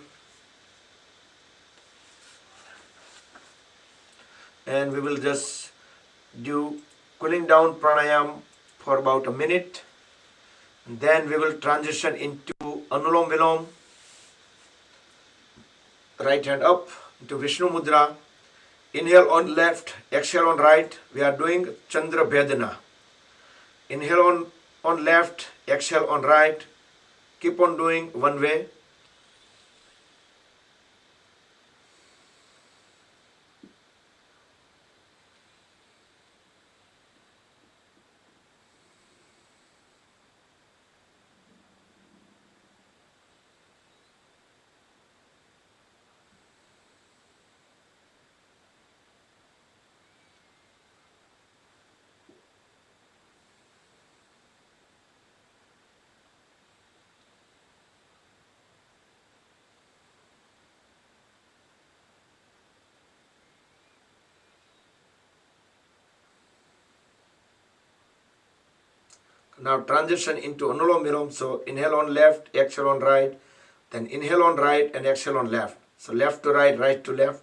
And we will just do cooling down pranayam for about a minute. And then we will transition into Anulom Vilom. Right hand up into Vishnu Mudra. Inhale on left, exhale on right. We are doing Chandra Bhedana. Inhale on left, exhale on right. Keep on doing one way. Now transition into Anulom Vilom. So inhale on left, exhale on right. Then inhale on right and exhale on left. So left to right, right to left.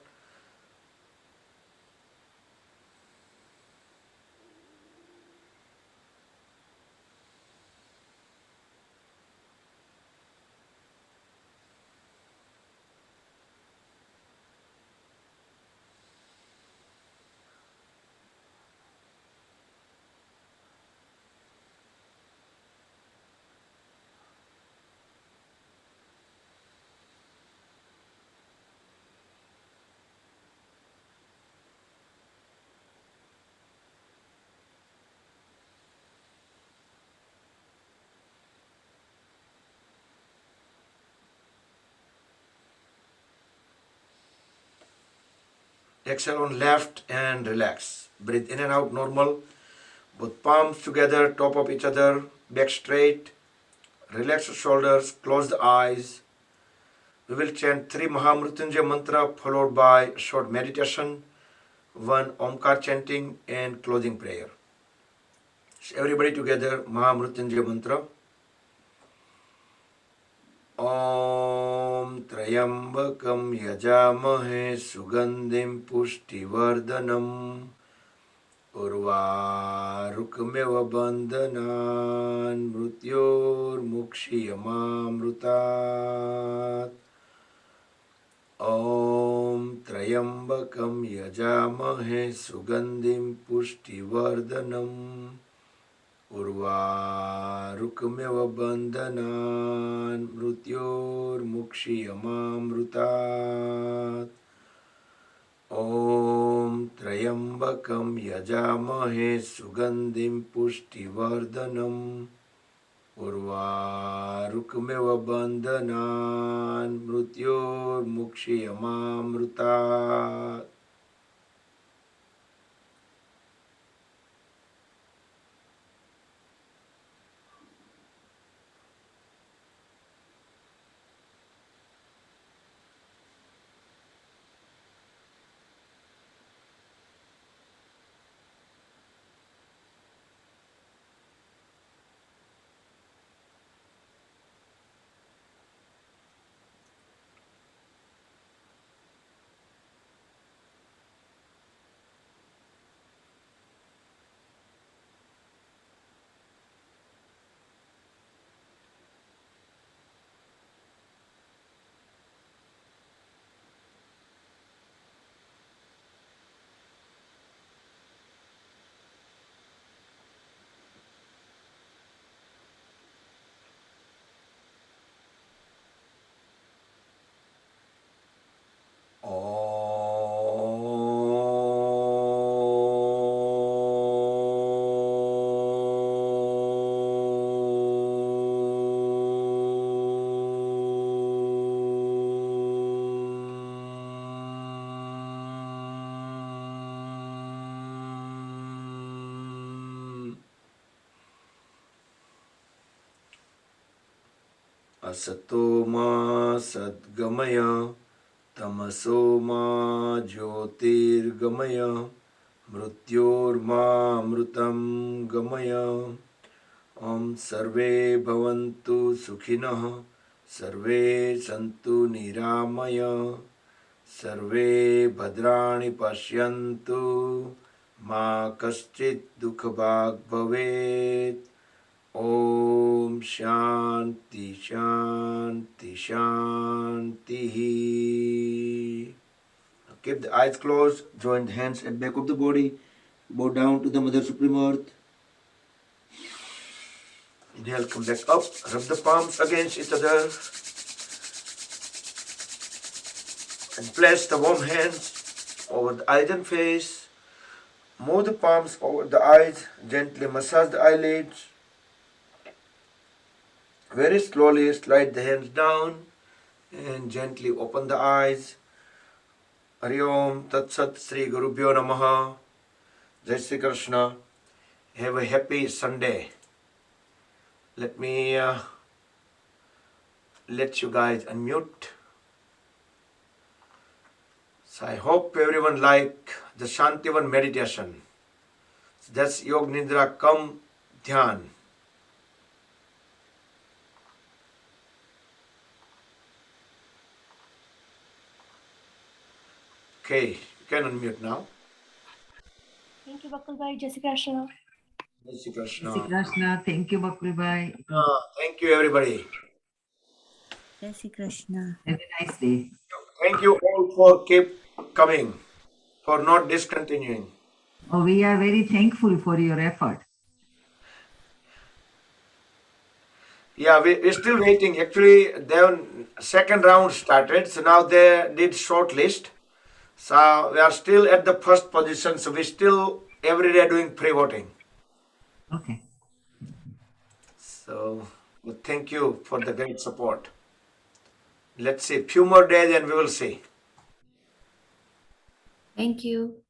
Exhale on left and relax. Breathe in and out normal. Both palms together, top of each other, back straight. Relax the shoulders, close the eyes. We will chant 3 Mahamrutyunjay mantra followed by a short meditation, 1 Omkar chanting and closing prayer. So everybody together, Mahamrutyunjay mantra. Om Trayambakam Yajamahe Sugandhim Pushtivardanam Urvarukmeva Bandhanan Mrutyor Mukshiyamamrutat. Om Trayambakam Yajamahe Sugandhim Pushtivardanam Urvarukmeva Bandhanan Mrutyor Mukshiyamamrutat. Om Trayambakam Yajamahe Sugandhim Pushtivardanam Urvarukmeva Bandhanan Mrutyor Mukshiyamamrutat. Asato ma sadgamaya tamaso ma jyotirgamaya mrityorma amrutam gamaya. Om sarve bhavantu sukhinah sarve santu niramaya sarve bhadrani pashyantu ma kaschit dukhabhag bhavet. Om Shanti Shanti Shanti. Keep the eyes closed, join the hands at back of the body, bow down to the Mother Supreme Earth. Inhale, come back up, rub the palms against each other, and place the warm hands over the eyes and face. Move the palms over the eyes, gently massage the eyelids. Very slowly slide the hands down and gently open the eyes. Hari Om Tat Sat Sri Gurubhyo Namaha. Jai Sri Krishna. Have a happy Sunday. Let me let you guys unmute. So I hope everyone like the Shantivan meditation. That's Yog Nidra Kam Dhyan. Okay, you can unmute now. Thank you, Bakul Bhai. Jai Shri Krishna. Jai Shri Krishna. Jai Shri Krishna. Thank you, Bakul Bhai. Thank you, everybody. Jai Shri Krishna. Have a nice day. Thank you all for keep coming, for not discontinuing. Oh, we are very thankful for your effort. Yeah, we're still waiting. Actually, then second round started, so now they did shortlist. So we are still at the first position, so we still every day doing pre-voting. Okay. So well, thank you for the great support. Let's see, few more days and we will see. Thank you.